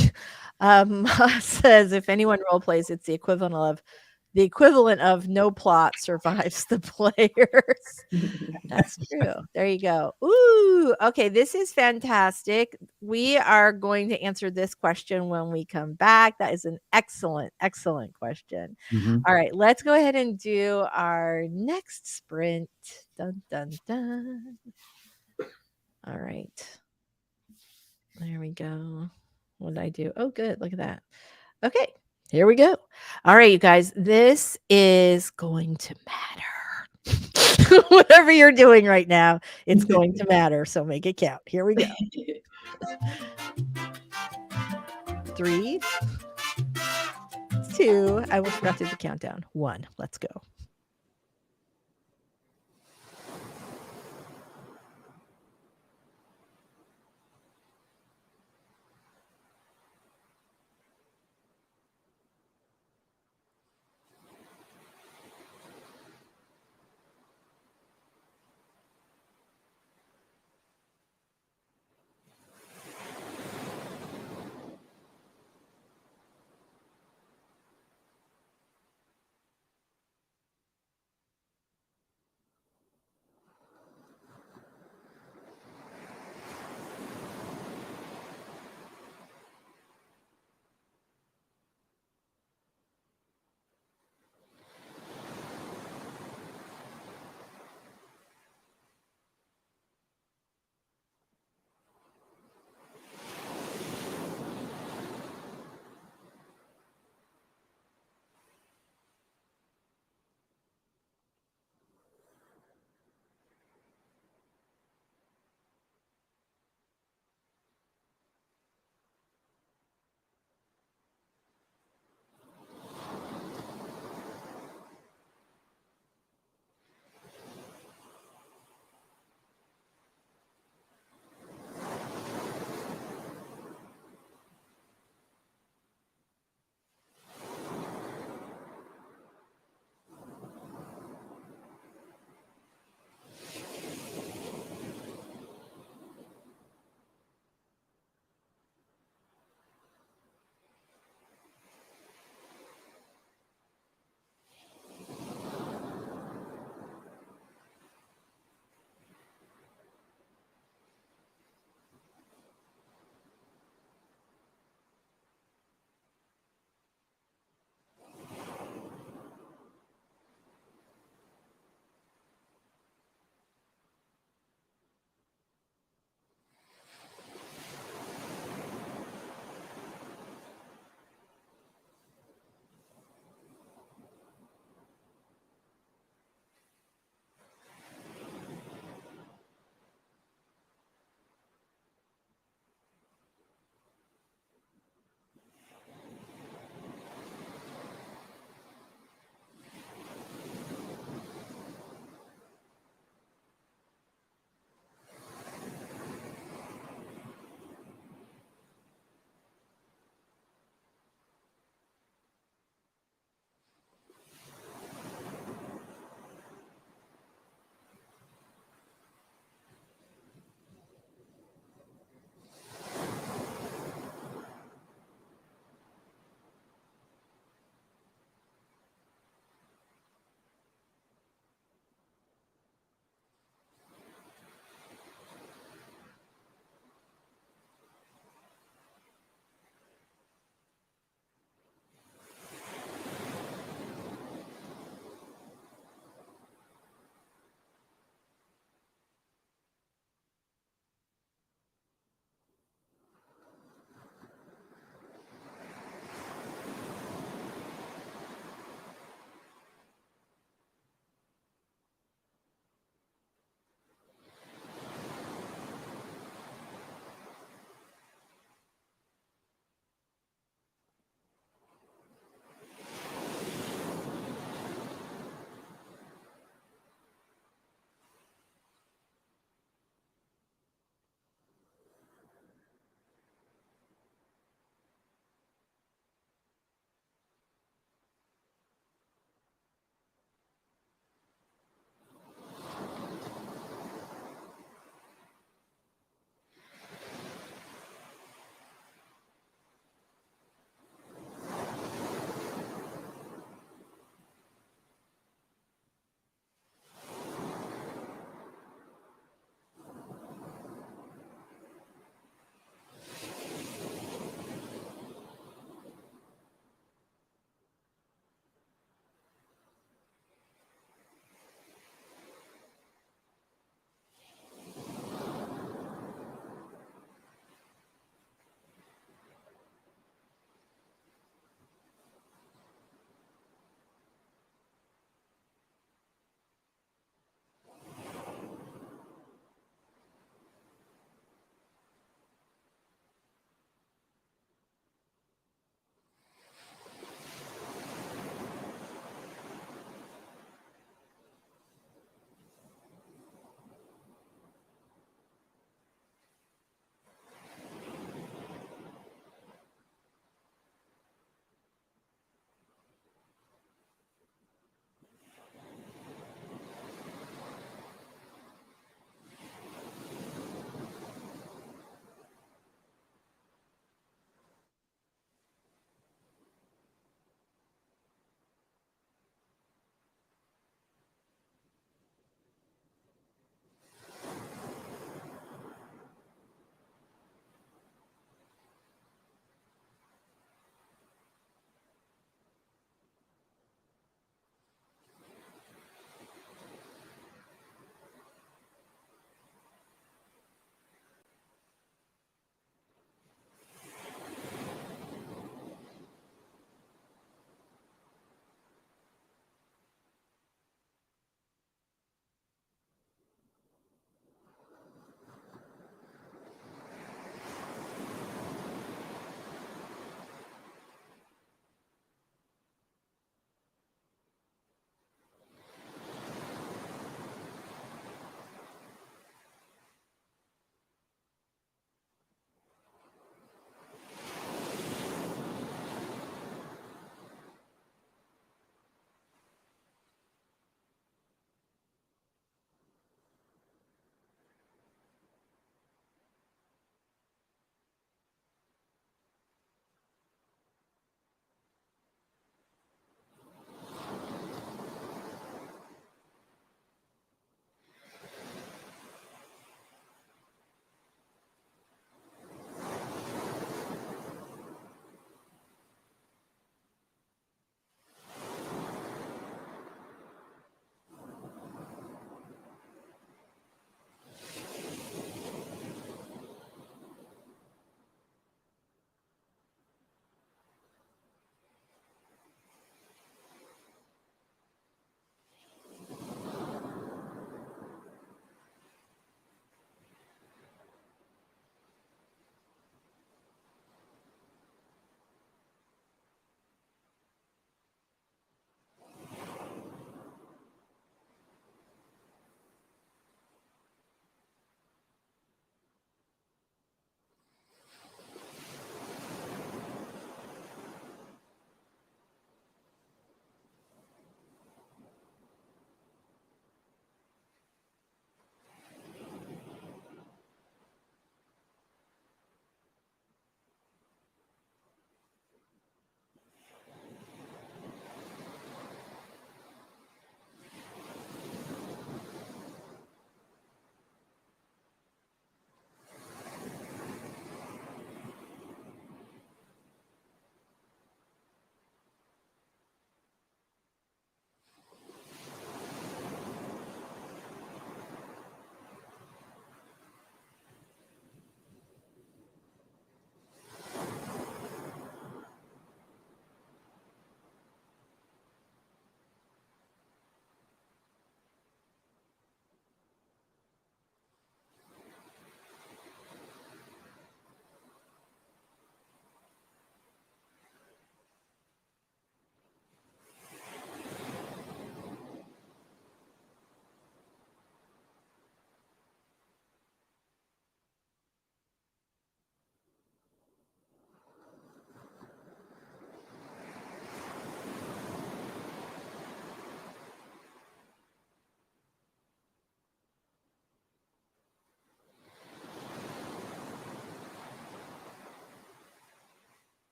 Says, if anyone role plays, it's the equivalent of no plot survives the players. That's true. There you go. Ooh, okay. This is fantastic. We are going to answer this question when we come back. That is an excellent, excellent question. Mhm. All right, let's go ahead and do our next sprint. Dun, dun, dun. All right. There we go. What did I do? Oh, good. Look at that. Okay, here we go. All right, you guys, this is going to matter. Whatever you're doing right now, it's going to matter. So make it count. Here we go. 3, 2, I will forgot to do the countdown. 1. Let's go.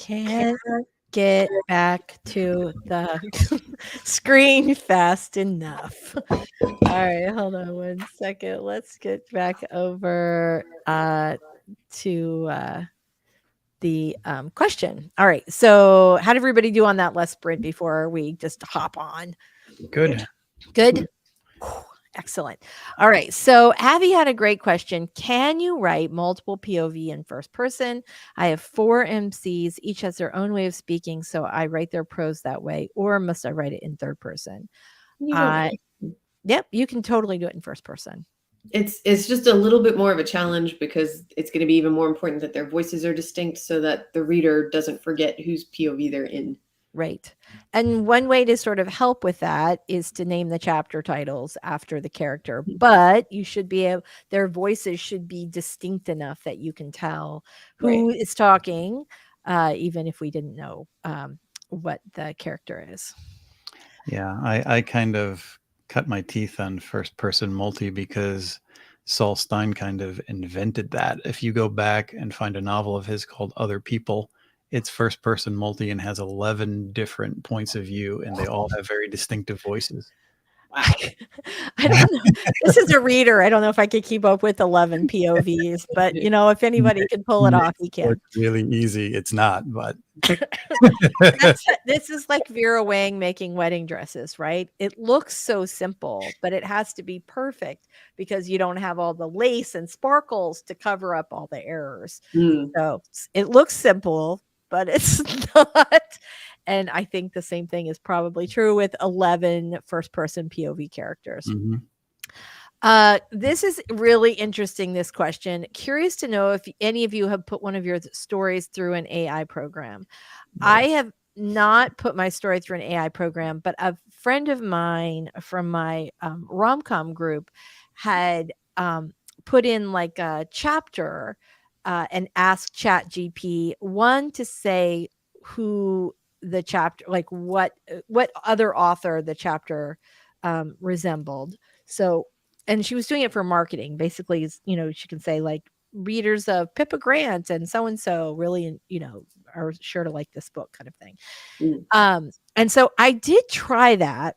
can't get back to the screen fast enough. All right, hold on one second. Let's get back over to the question. All right. So, how did everybody do on that last sprint before we just hop on? Good. Good. Excellent. All right. So Avi had a great question. Can you write multiple POV in first person? I have 4 MCs. Each has their own way of speaking. So I write their prose that way, or must I write it in third person? You don't Yep. You can totally do it in first person. it's just a little bit more of a challenge because it's going to be even more important that their voices are distinct so that the reader doesn't forget whose POV they're in. Right. And one way to sort of help with that is to name the chapter titles after the character, but you should be able, their voices should be distinct enough that you can tell who is talking, even if we didn't know what the character is. Yeah, I kind of cut my teeth on first person multi because Saul Stein kind of invented that. If you go back and find a novel of his called Other People, it's first person multi and has 11 different points of view, and they all have very distinctive voices. I don't know. This is a reader. I don't know if I could keep up with 11 POVs, but you know, if anybody can pull it off, he can. It's really easy. It's not, but This is like Vera Wang making wedding dresses, right? It looks so simple, but it has to be perfect because you don't have all the lace and sparkles to cover up all the errors. So it looks simple, but it's not. And I think the same thing is probably true with 11 first person POV characters. This is really interesting, this question. Curious to know if any of you have put one of your stories through an AI program. No. I have not put my story through an AI program, but a friend of mine from my rom-com group had put in like a chapter and asked ChatGPT one to say who the chapter, like what other author the chapter resembled. So, and she was doing it for marketing. Basically, you know, she can say like readers of Pippa Grant and so really, you know, are sure to like this book, kind of thing. And so I did try that,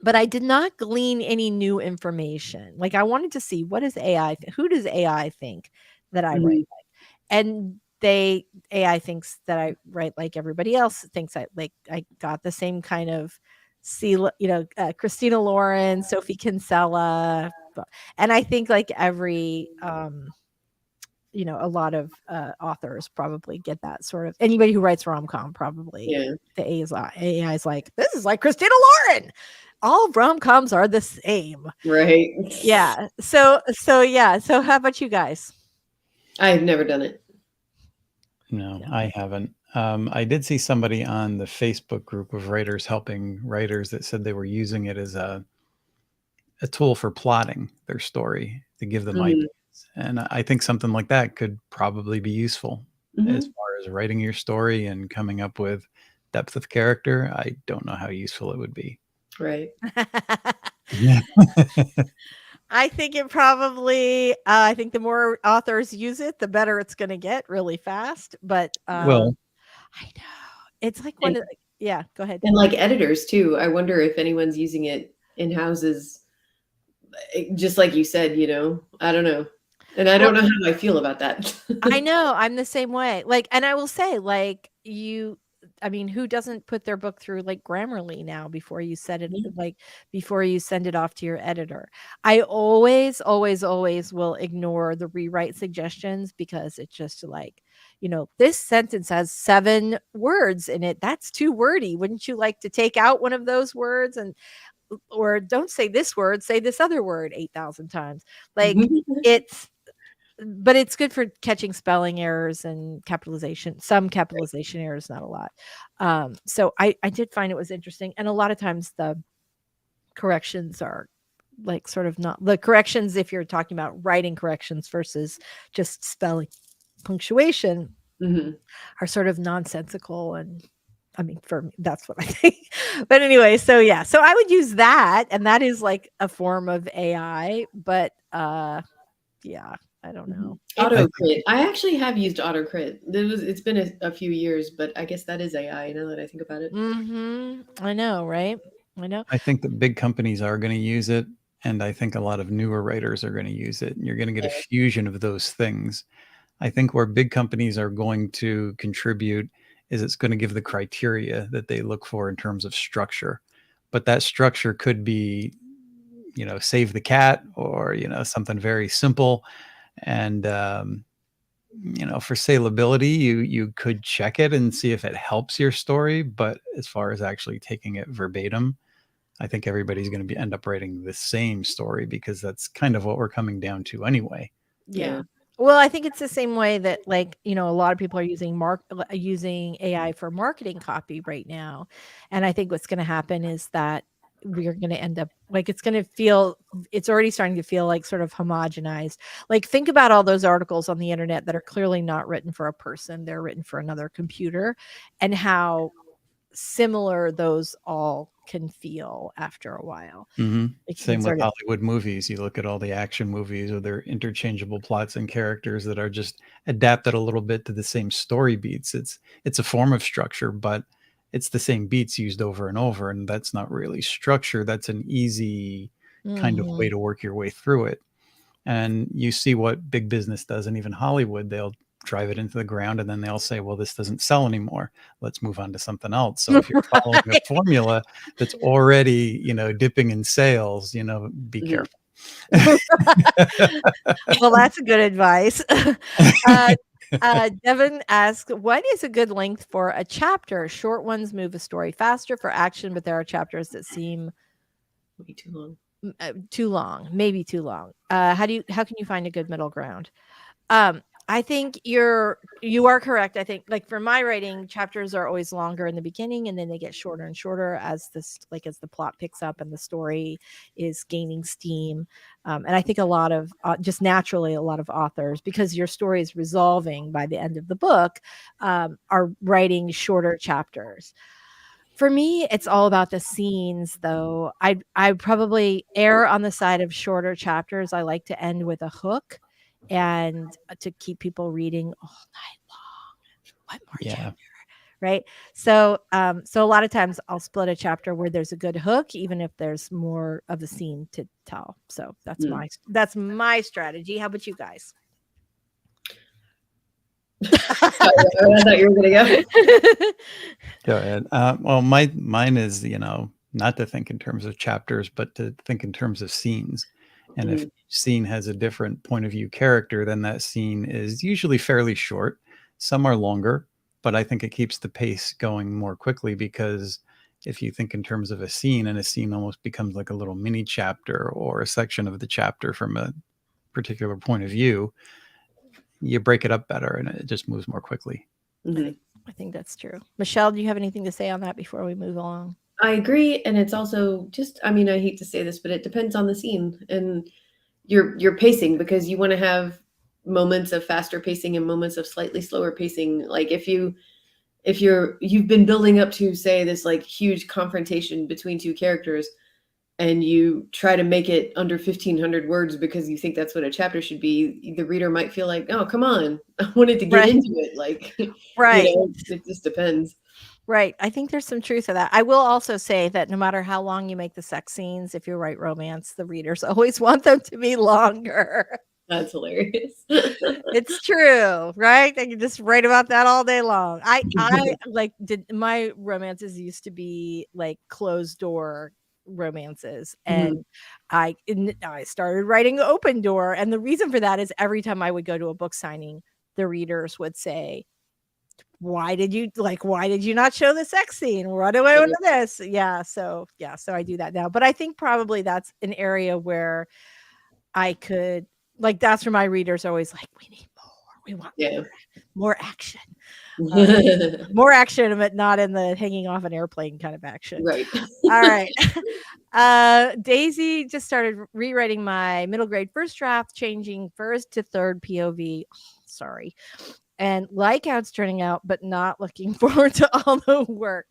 but I did not glean any new information. Like I wanted to see what is AI, who does AI think that I write like? And AI thinks that I write like everybody else thinks I got the same kind of Christina Lauren, Sophie Kinsella, and I think like every you know, a lot of authors probably get that sort of, anybody who writes rom-com probably the AI is like, this is like Christina Lauren. All rom-coms are the same. Right. Yeah. So yeah. So how about you guys? I've never done it. No, I haven't. I did see somebody on the Facebook group of writers helping writers that said they were using it as a tool for plotting their story to give them ideas. And I think something like that could probably be useful as far as writing your story and coming up with depth of character. I don't know how useful it would be. Right. Yeah. I think it probably, I think the more authors use it, the better it's going to get really fast. But Well, I know it's like one of the, yeah, go ahead. And like editors too. I wonder if anyone's using it in houses, just like you said, you know, I don't know. And I don't know how I feel about that. I know I'm the same way. Like, and I will say like I mean, who doesn't put their book through like Grammarly now before you set it, like before you send it off to your editor? I always will ignore the rewrite suggestions because it's just like, you know, this sentence has 7 words in it. That's too wordy. Wouldn't you like to take out one of those words or don't say this word, say this other word 8,000 times. Like but it's good for catching spelling errors and capitalization, some capitalization errors, not a lot. So I did find it was interesting. And a lot of times the corrections are like sort of not the corrections, if you're talking about writing corrections versus just spelling punctuation, are sort of nonsensical. And I mean, for me, that's what I think. But anyway, so yeah, so I would use that. And that is like a form of AI. But yeah. I don't know. AutoCrit. I actually have used AutoCrit. It's been a few years, but I guess that is AI now that I think about it. I know, right? I know. I think that big companies are going to use it, and I think a lot of newer writers are going to use it. And you're going to get a fusion of those things. I think where big companies are going to contribute is it's going to give the criteria that they look for in terms of structure. But that structure could be, save the cat, or, something very simple. And, for salability, you could check it and see if it helps your story. But as far as actually taking it verbatim, I think everybody's going to end up writing the same story, because that's kind of what we're coming down to anyway. Yeah. Well, I think it's the same way that, like, a lot of people are using AI for marketing copy right now. And I think what's going to happen is that we're going to end up like, it's already starting to feel like sort of homogenized. Like, think about all those articles on the internet that are clearly not written for a person. They're written for another computer, and how similar those all can feel after a while. Like, Same with Hollywood movies. You look at all the action movies with their interchangeable plots and characters that are just adapted a little bit to the same story beats. It's a form of structure, but it's the same beats used over and over, and that's not really structure. That's an easy kind of way to work your way through it. And you see what big business does, and even Hollywood, they'll drive it into the ground, and then they'll say, well, this doesn't sell anymore. Let's move on to something else. So if you're following a formula that's already, dipping in sales, be careful. Well, that's a good advice. Devin asks, what is a good length for a chapter? Short ones move a story faster for action, but there are chapters that seem Maybe too long. Maybe too long. How can you find a good middle ground? I think you are correct. I think, like, for my writing, chapters are always longer in the beginning, and then they get shorter and shorter as the plot picks up and the story is gaining steam. And I think a lot of just naturally, a lot of authors, because your story is resolving by the end of the book, are writing shorter chapters. For me, it's all about the scenes, though. I probably err on the side of shorter chapters. I like to end with a hook, and to keep people reading all night long. What more chapter? Right. So a lot of times I'll split a chapter where there's a good hook, even if there's more of a scene to tell. So that's my strategy. How about you guys? I thought you were gonna go. Go ahead. Well, mine is, not to think in terms of chapters, but to think in terms of scenes. And if each scene has a different point of view character, then that scene is usually fairly short. Some are longer, but I think it keeps the pace going more quickly, because if you think in terms of a scene, and a scene almost becomes like a little mini chapter or a section of the chapter from a particular point of view, you break it up better and it just moves more quickly. I think that's true. Michelle, do you have anything to say on that before we move along? I agree, and it's also just, I hate to say this, but it depends on the scene and your pacing, because you want to have moments of faster pacing and moments of slightly slower pacing. Like, if you've been building up to, say, this like huge confrontation between two characters, and you try to make it under 1,500 words because you think that's what a chapter should be, the reader might feel like, oh, come on, I wanted to get into it. Like, right. It just depends. Right. I think there's some truth to that. I will also say that no matter how long you make the sex scenes, if you write romance, the readers always want them to be longer. That's hilarious. It's true, right? They can just write about that all day long. I my romances used to be like closed door romances, and I started writing open door, and the reason for that is every time I would go to a book signing, the readers would say, why did you not show the sex scene? Run away with this. So I do that now. But I think probably that's an area where I could, like, that's where my readers are always like, we need more. We want more action. More action, but not in the hanging off an airplane kind of action. Right. All right. Daisy just started rewriting my middle grade first draft, changing first to third POV. Oh, sorry. And like how it's turning out, but not looking forward to all the work.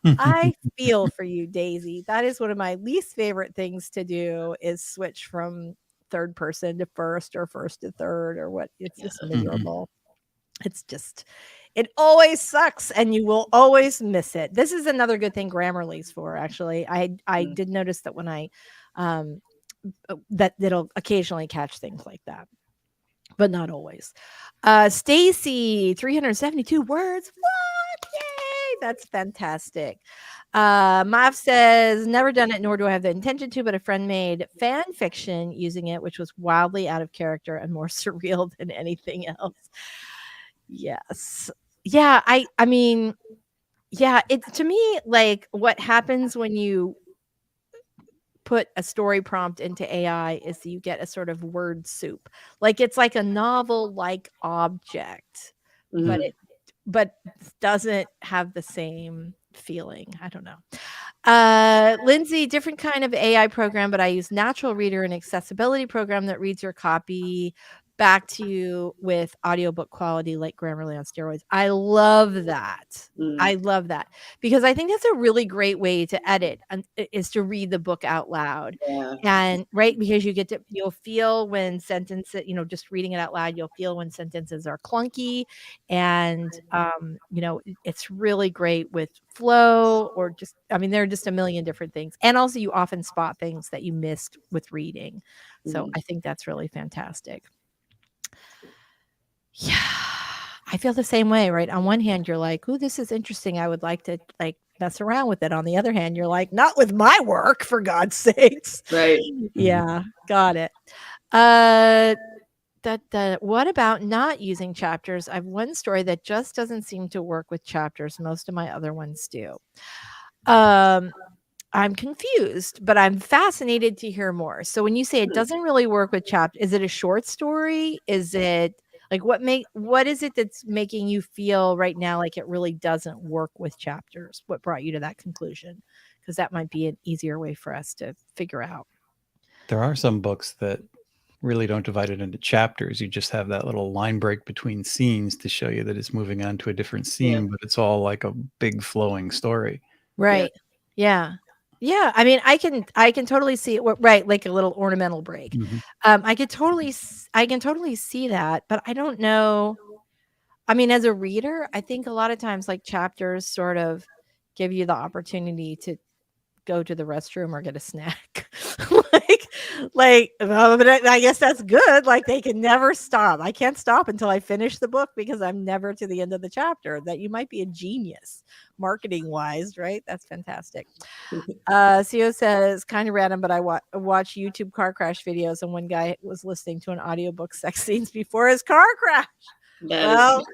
I feel for you, Daisy. That is one of my least favorite things to do, is switch from third person to first or first to third or what. It's just miserable. It's just, it always sucks and you will always miss it. This is another good thing Grammarly's for, actually. I did notice that when I that it'll occasionally catch things like that, but not always. Stacy, 372 words. What? Yay! That's fantastic. Mav says, never done it, nor do I have the intention to, but a friend made fan fiction using it, which was wildly out of character and more surreal than anything else. Yes. Yeah, I mean, yeah, it to me, like, what happens when you put a story prompt into AI is you get a sort of word soup. Like, it's like a novel-like object, but it doesn't have the same feeling. I don't know. Lindsay, different kind of AI program, but I use Natural Reader, an accessibility program that reads your copy back to you with audiobook quality, like Grammarly on steroids. I love that. I love that because I think that's a really great way to edit, and is to read the book out loud. And right, because you'll feel when sentences, just reading it out loud, you'll feel when sentences are clunky, and it's really great with flow, or just, I mean, there are just a million different things. And also you often spot things that you missed with reading. So I think that's really fantastic. Yeah, I feel the same way, right? On one hand, you're like, "Ooh, this is interesting. I would like to mess around with it." On the other hand, you're like, "Not with my work, for God's sakes." Right. Yeah, got it. What about not using chapters? I have one story that just doesn't seem to work with chapters. Most of my other ones do. I'm confused, but I'm fascinated to hear more. So when you say it doesn't really work with chapters, is it a short story? Is it like what is it that's making you feel right now like it really doesn't work with chapters? What brought you to that conclusion? Because that might be an easier way for us to figure out. There are some books that really don't divide it into chapters. You just have that little line break between scenes to show you that it's moving on to a different scene, but it's all like a big flowing story. Right. Yeah. Yeah, I mean, I can totally see it. Right, like a little ornamental break. I can totally see that, but I don't know. I mean, as a reader, I think a lot of times like chapters sort of give you the opportunity to go to the restroom or get a snack. But I guess that's good. Like, they can never stop. I can't stop until I finish the book because I'm never to the end of the chapter. That you might be a genius marketing wise, right? That's fantastic. CO says, kind of random, but I watch YouTube car crash videos, and one guy was listening to an audiobook sex scenes before his car crash. Well,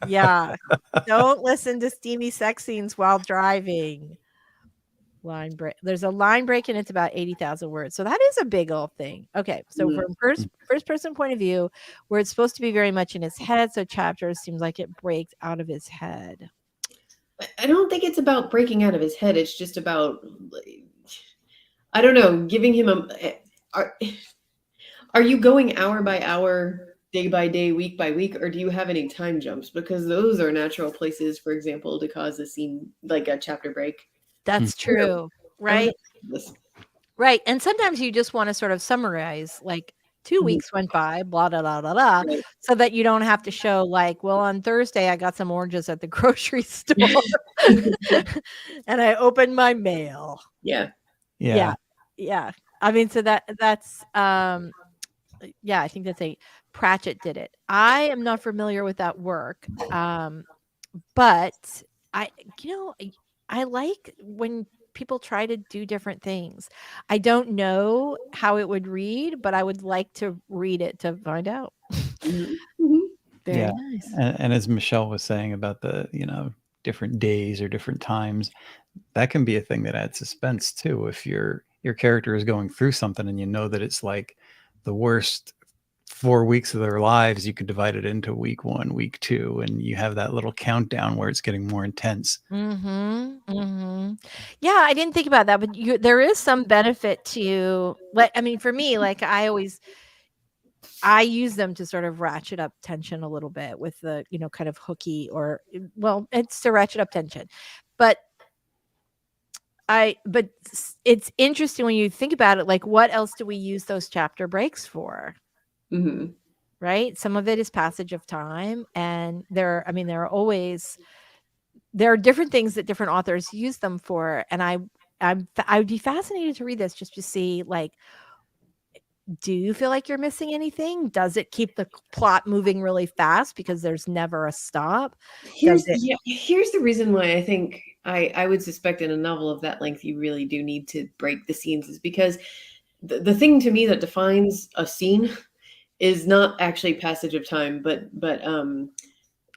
yeah, don't listen to steamy sex scenes while driving. Line break. There's a line break and it's about 80,000 words. So that is a big old thing. Okay. So from first person point of view, where it's supposed to be very much in his head, so chapters seems like it breaks out of his head. I don't think it's about breaking out of his head. It's just about, I don't know, giving him are you going hour by hour, day by day, week by week, or do you have any time jumps? Because those are natural places, for example, to cause a scene, like a chapter break. That's true. Right. Right. And sometimes you just want to sort of summarize, like 2 weeks went by, blah, blah, blah, blah, blah, so that you don't have to show like, well, on Thursday, I got some oranges at the grocery store and I opened my mail. Yeah. I mean, so that's, yeah, I think that's Pratchett did it. I am not familiar with that work. But I like when people try to do different things. I don't know how it would read, but I would like to read it to find out. Very nice. And as Michelle was saying about the, different days or different times, that can be a thing that adds suspense too. If your character is going through something and you know that it's like the worst 4 weeks of their lives, you could divide it into week 1, week 2, and you have that little countdown where it's getting more intense. Yeah, I didn't think about that, but there is some benefit to, like, I mean, for me, like I use them to sort of ratchet up tension a little bit with the, kind of hooky, or, well, it's to ratchet up tension, but but it's interesting when you think about it, like what else do we use those chapter breaks for? Mhm. Right? Some of it is passage of time, and there are different things that different authors use them for, and I would be fascinated to read this just to see, like, do you feel like you're missing anything? Does it keep the plot moving really fast because there's never a stop? Does it Here's the reason why I think I would suspect in a novel of that length you really do need to break the scenes, is because the thing to me that defines a scene is not actually passage of time, but an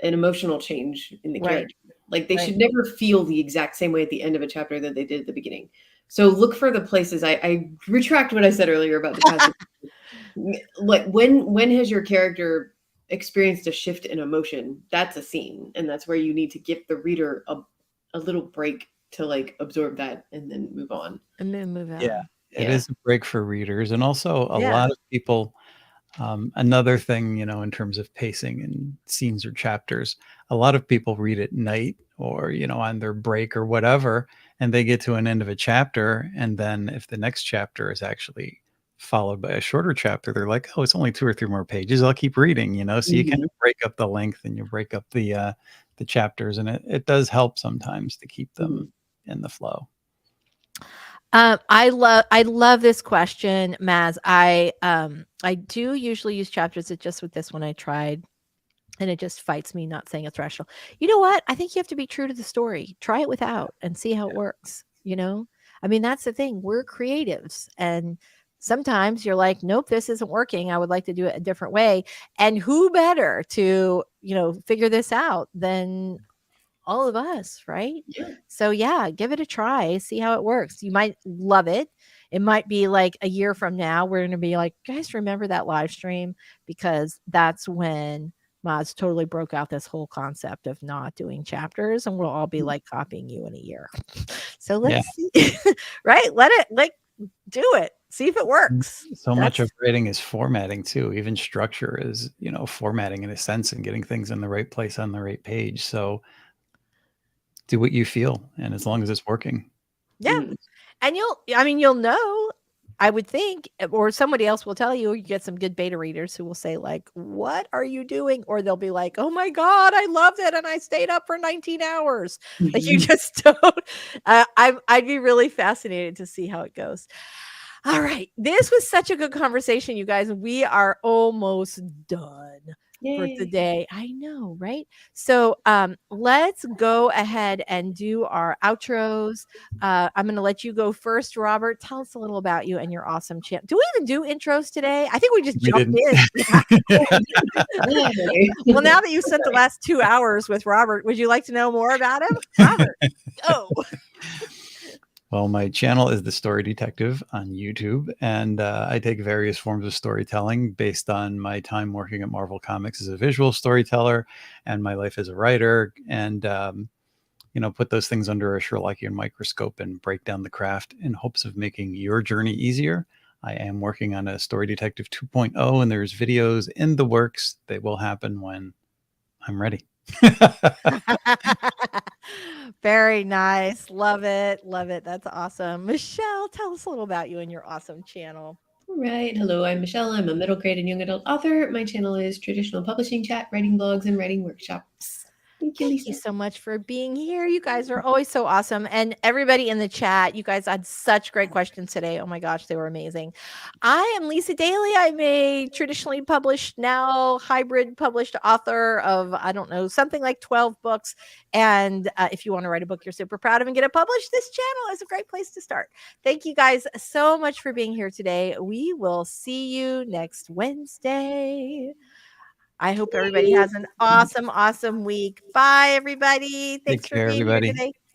emotional change in the Right, character. Like they right. should never feel the exact same way at the end of a chapter that they did at the beginning. So look for the places. I retract what I said earlier about the passage. Like when has your character experienced a shift in emotion? That's a scene, and that's where you need to give the reader a little break to like absorb that and then move on. And then move on. Yeah, it Yeah. is a break for readers, and also a Yeah. lot of people. Another thing, in terms of pacing and scenes or chapters, a lot of people read at night or on their break or whatever, and they get to an end of a chapter, and then if the next chapter is actually followed by a shorter chapter, they're like, "Oh, it's only 2 or 3 more pages. I'll keep reading." So you kind Mhm. of break up the length and you break up the chapters, and it does help sometimes to keep them Mhm. in the flow. I love this question, Maz. I do usually use chapters. That just with this one I tried, and it just fights me not saying it's rational. You know what? I think you have to be true to the story. Try it without and see how it works. I mean, that's the thing. We're creatives, and sometimes you're like, nope, this isn't working. I would like to do it a different way. And who better to figure this out than all of us, right? Yeah. So yeah, give it a try, see how it works. You might love it. It might be like a year from now, we're going to be like, guys, remember that live stream? Because that's when Moz totally broke out this whole concept of not doing chapters, and we'll all be like copying you in a year. So Yeah. let's see, right? Let it do it. See if it works. So much That's of writing is formatting too. Even structure is, formatting in a sense and getting things in the right place on the right page. So do what you feel, and as long as it's working. yeah. Mhm. And you'll know, I would think, or somebody else will tell you. You get some good beta readers who will say like, "What are you doing?" Or they'll be like, "Oh my god, I loved it, and I stayed up for 19 hours." Like you just don't. I'd be really fascinated to see how it goes. All right, this was such a good conversation, you guys. We are almost done for Yay. today. I know, right? So let's go ahead and do our outros. I'm going to let you go first, Robert. Tell us a little about you and your awesome channel. Do we even do intros today? I think we just We jumped didn't. in. Yay. Well, now that you spent the last 2 hours with Robert, would you like to know more about him? Robert, go. Well, my channel is The Story Detective on YouTube, and I take various forms of storytelling based on my time working at Marvel Comics as a visual storyteller and my life as a writer, and put those things under a Sherlockian microscope and break down the craft in hopes of making your journey easier. I am working on a Story Detective 2.0, and there's videos in the works. They will happen when I'm ready. Very nice. Love it. Love it. That's awesome. Michelle, tell us a little about you and your awesome channel. All right. Hello, I'm Michelle. I'm a middle grade and young adult author. My channel is Traditional Publishing Chat, writing blogs, and writing workshops. Thank you, Thank you Lisa. so much for being here. You guys are always so awesome. And everybody in the chat, you guys had such great questions today. Oh my gosh, they were amazing. I am Lisa Daly. I'm a traditionally published, now hybrid published author of, I don't know, something like 12 books. And if you want to write a book you're super proud of and get it published, this channel is a great place to start. Thank you guys so much for being here today. We will see you next Wednesday. I hope everybody has an awesome, awesome week. Bye, everybody. Take Thanks for care, being here everybody. today.